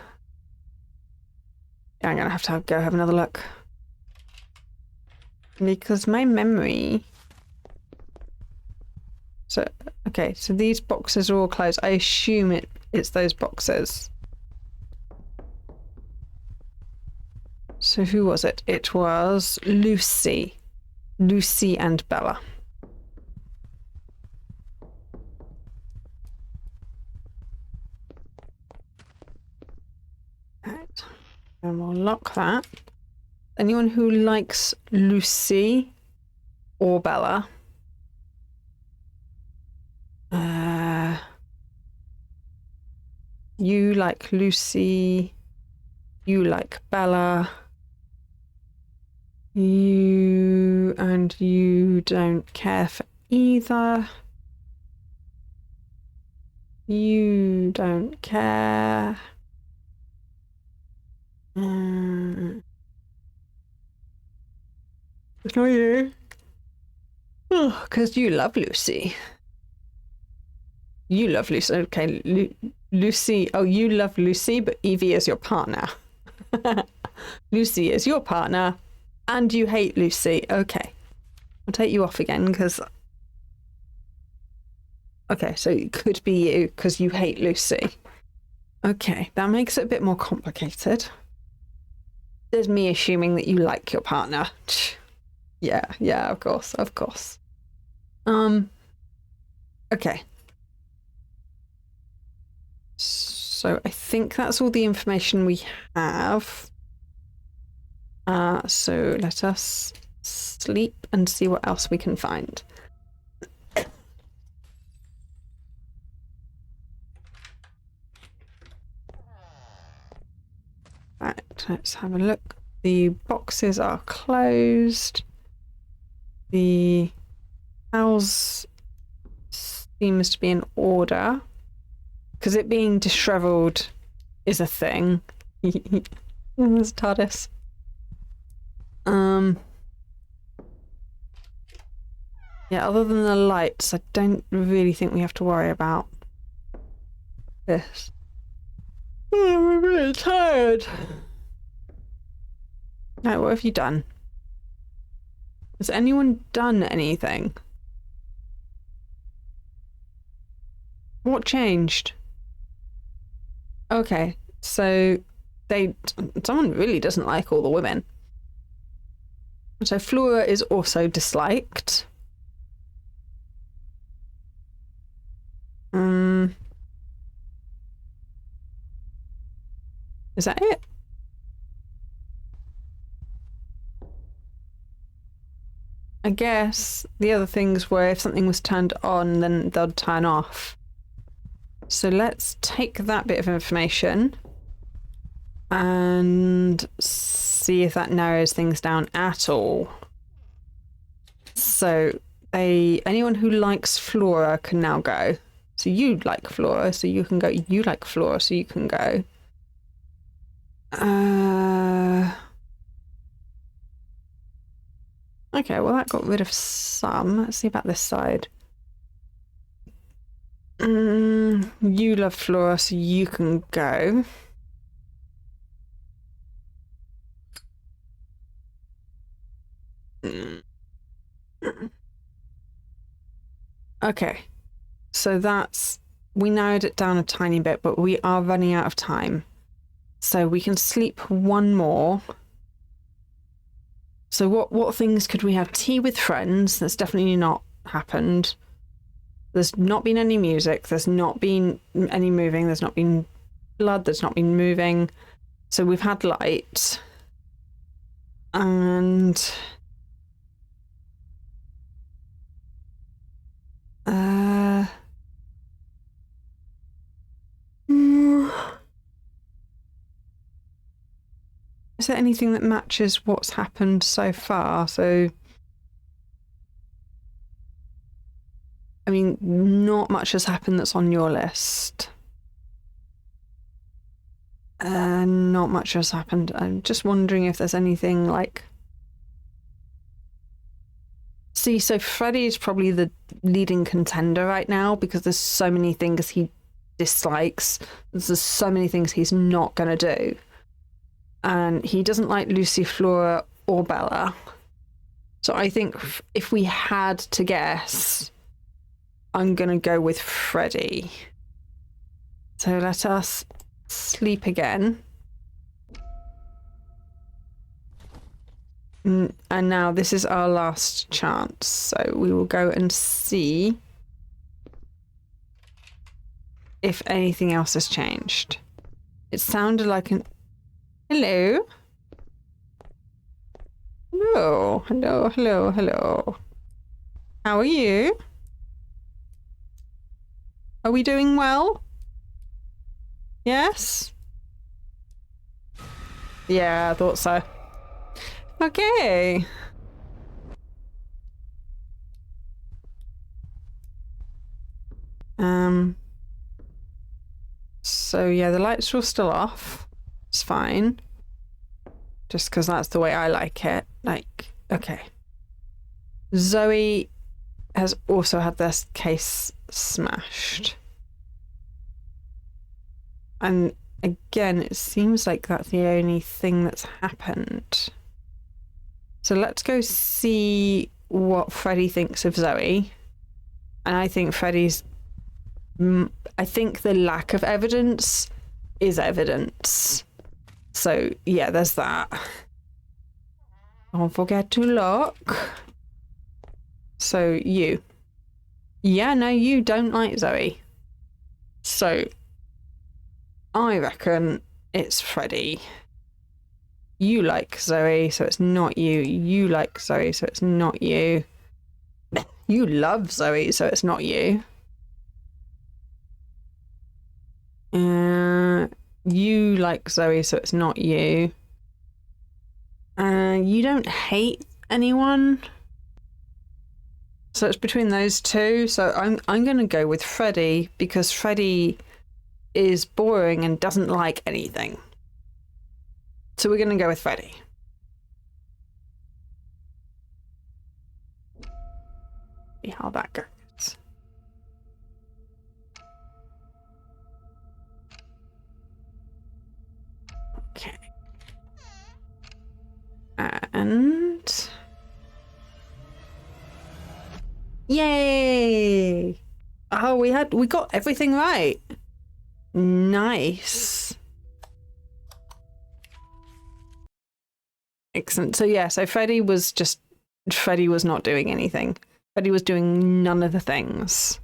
I'm gonna have to go have another look. Because my memory... So, okay, so these boxes are all closed. I assume it's those boxes. So who was it? It was Lucy. Lucy and Bella. Right. And we'll lock that. Anyone who likes Lucy or Bella. You like Lucy. You like Bella. You don't care for either. You don't care. It's not you. Oh, because you love Lucy. You love Lucy. Okay, Lucy. Oh, you love Lucy, but Evie is your partner. Lucy is your partner, and you hate Lucy. Okay. I'll take you off again, because... Okay, so it could be you, because you hate Lucy. Okay, that makes it a bit more complicated. There's me assuming that you like your partner. Yeah, of course. Okay. So I think that's all the information we have. So let us sleep and see what else we can find. Right, let's have a look. The boxes are closed. The house seems to be in order. Because it being disheveled is a thing. There's TARDIS. Yeah, other than the lights, I don't really think we have to worry about this. Oh, I'm really tired. No, what have you done? Has anyone done anything? What changed? Okay, so someone really doesn't like all the women. So Flora is also disliked. Is that it? I guess the other things were if something was turned on, then they'll turn off. So let's take that bit of information and see if that narrows things down at all. So anyone who likes Flora can now go. So you like Flora, so you can go. You like Flora, so you can go. Okay, well that got rid of some. Let's see about this side. You love Flora, so you can go. Okay, so we narrowed it down a tiny bit, but we are running out of time. So we can sleep one more. So what things could we have? Tea with friends. That's definitely not happened. There's not been any music. There's not been any moving. There's not been blood. There's not been moving. So we've had light. And is there anything that matches what's happened so far? So, I mean, not much has happened that's on your list. Not much has happened. I'm just wondering if there's anything like... See, so Freddy's probably the leading contender right now because there's so many things he dislikes. There's so many things he's not going to do. And he doesn't like Lucy, Flora, or Bella. So I think if we had to guess, I'm going to go with Freddy. So let us sleep again. And now this is our last chance. So we will go and see if anything else has changed. It sounded like an... Hello? Hello, hello, hello, hello. How are you? Are we doing well? Yes? Yeah, I thought so. Okay. So yeah, the lights are still off. It's fine. Just because that's the way I like it. Like, okay. Zoe has also had their case smashed. And again, it seems like that's the only thing that's happened. So let's go see what Freddy thinks of Zoe. And I think Freddy's... I think the lack of evidence is evidence. So, yeah, there's that. Don't forget to lock. So, you. Yeah, no, you don't like Zoe. So, I reckon it's Freddy. You like Zoe, so it's not you. You like Zoe, so it's not you. You love Zoe, so it's not you. You like Zoe, so it's not you. You don't hate anyone. So it's between those two. So I'm going to go with Freddy because Freddy is boring and doesn't like anything. So we're going to go with Freddy. See how that goes. Okay. And... Yay! Oh, we got everything right. Nice. Excellent. So yeah, so Freddy was not doing anything. Freddy was doing none of the things.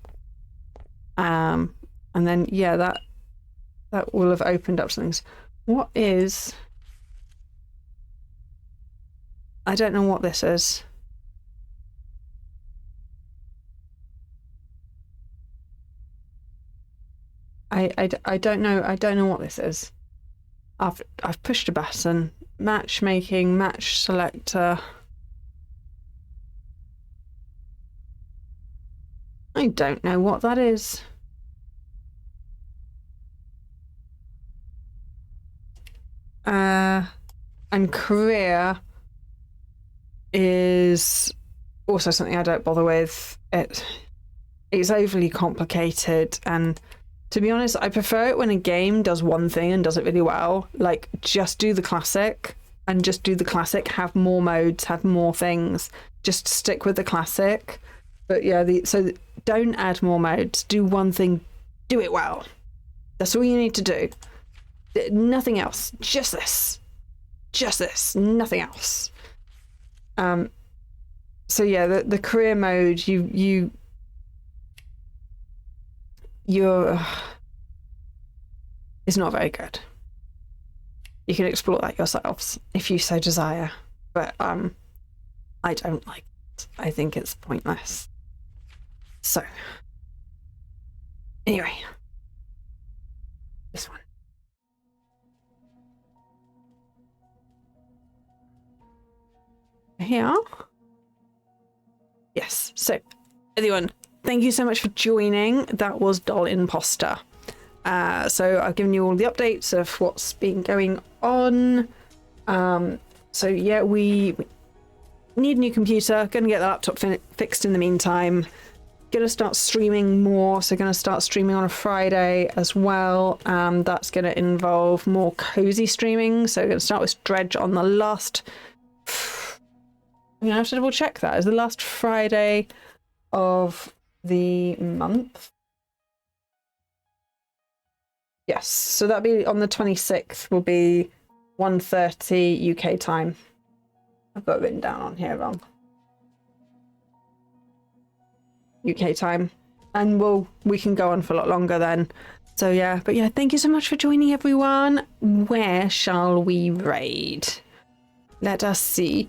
And then yeah, that will have opened up some things. What is... I don't know what this is. I don't know what this is. I've pushed a button. Matchmaking, match selector. I don't know what that is. And career is also something I don't bother with. It's overly complicated, and to be honest, I prefer it when a game does one thing and does it really well. Like, just do the classic and just do the classic. Have more modes, have more things. Just stick with the classic. But yeah, so don't add more modes. Do one thing, do it well. That's all you need to do. Nothing else. Just this. Just this. Nothing else. So yeah, the career mode, you're is not very good. You can explore that yourselves if you so desire. but I don't like it. I think it's pointless. So anyway, this one. Here. Yes, so everyone, thank you so much for joining. That was Doll Imposter. So I've given you all the updates of what's been going on. So yeah, we need a new computer. Gonna get the laptop fixed in the meantime. Gonna start streaming more. So gonna start streaming on a Friday as well. That's gonna involve more cozy streaming. So gonna start with Dredge on the last. I'm gonna have to double check that. Is the last Friday of the month? Yes, so that'll be on the 26th, will be 1:30 UK time. I've got it written down on here wrong. UK time. And we can go on for a lot longer then. So yeah, but yeah, thank you so much for joining everyone. Where shall we raid? Let us see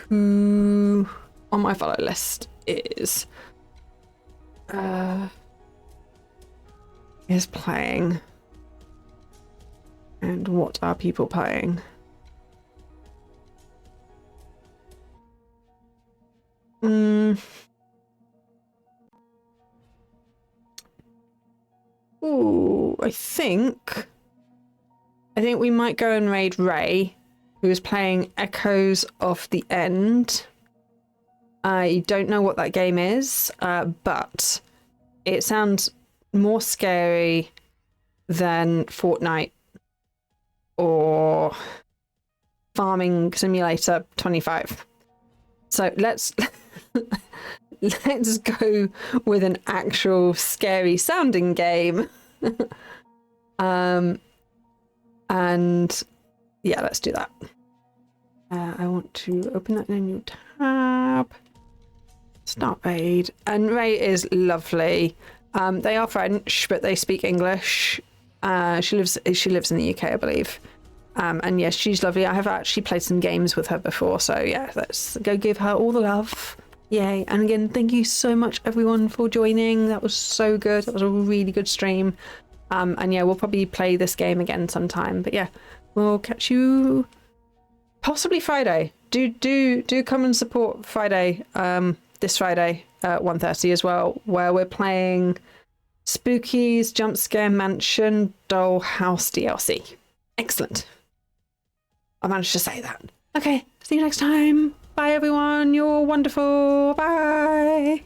who on my follow list is playing and what are people playing. Ooh, I think we might go and raid Ray, who is playing Echoes of the End. I don't know what that game is, but it sounds more scary than Fortnite or Farming Simulator 25. So let's go with an actual scary sounding game. And yeah, let's do that. I want to open that in a new tab. Start raid. And Ray is lovely. They are French, but they speak English. She lives in the UK, I believe. And yes, she's lovely. I have actually played some games with her before, so yeah, let's go give her all the love. Yay. And again, thank you so much everyone for joining. That was so good. That was a really good stream. And yeah, we'll probably play this game again sometime. But yeah, we'll catch you possibly Friday. Do come and support Friday, this Friday at 1:30 as well, where we're playing Spooky's Jump Scare Mansion Dollhouse DLC. Excellent. I managed to say that. Okay, see you next time. Bye everyone. You're wonderful. Bye.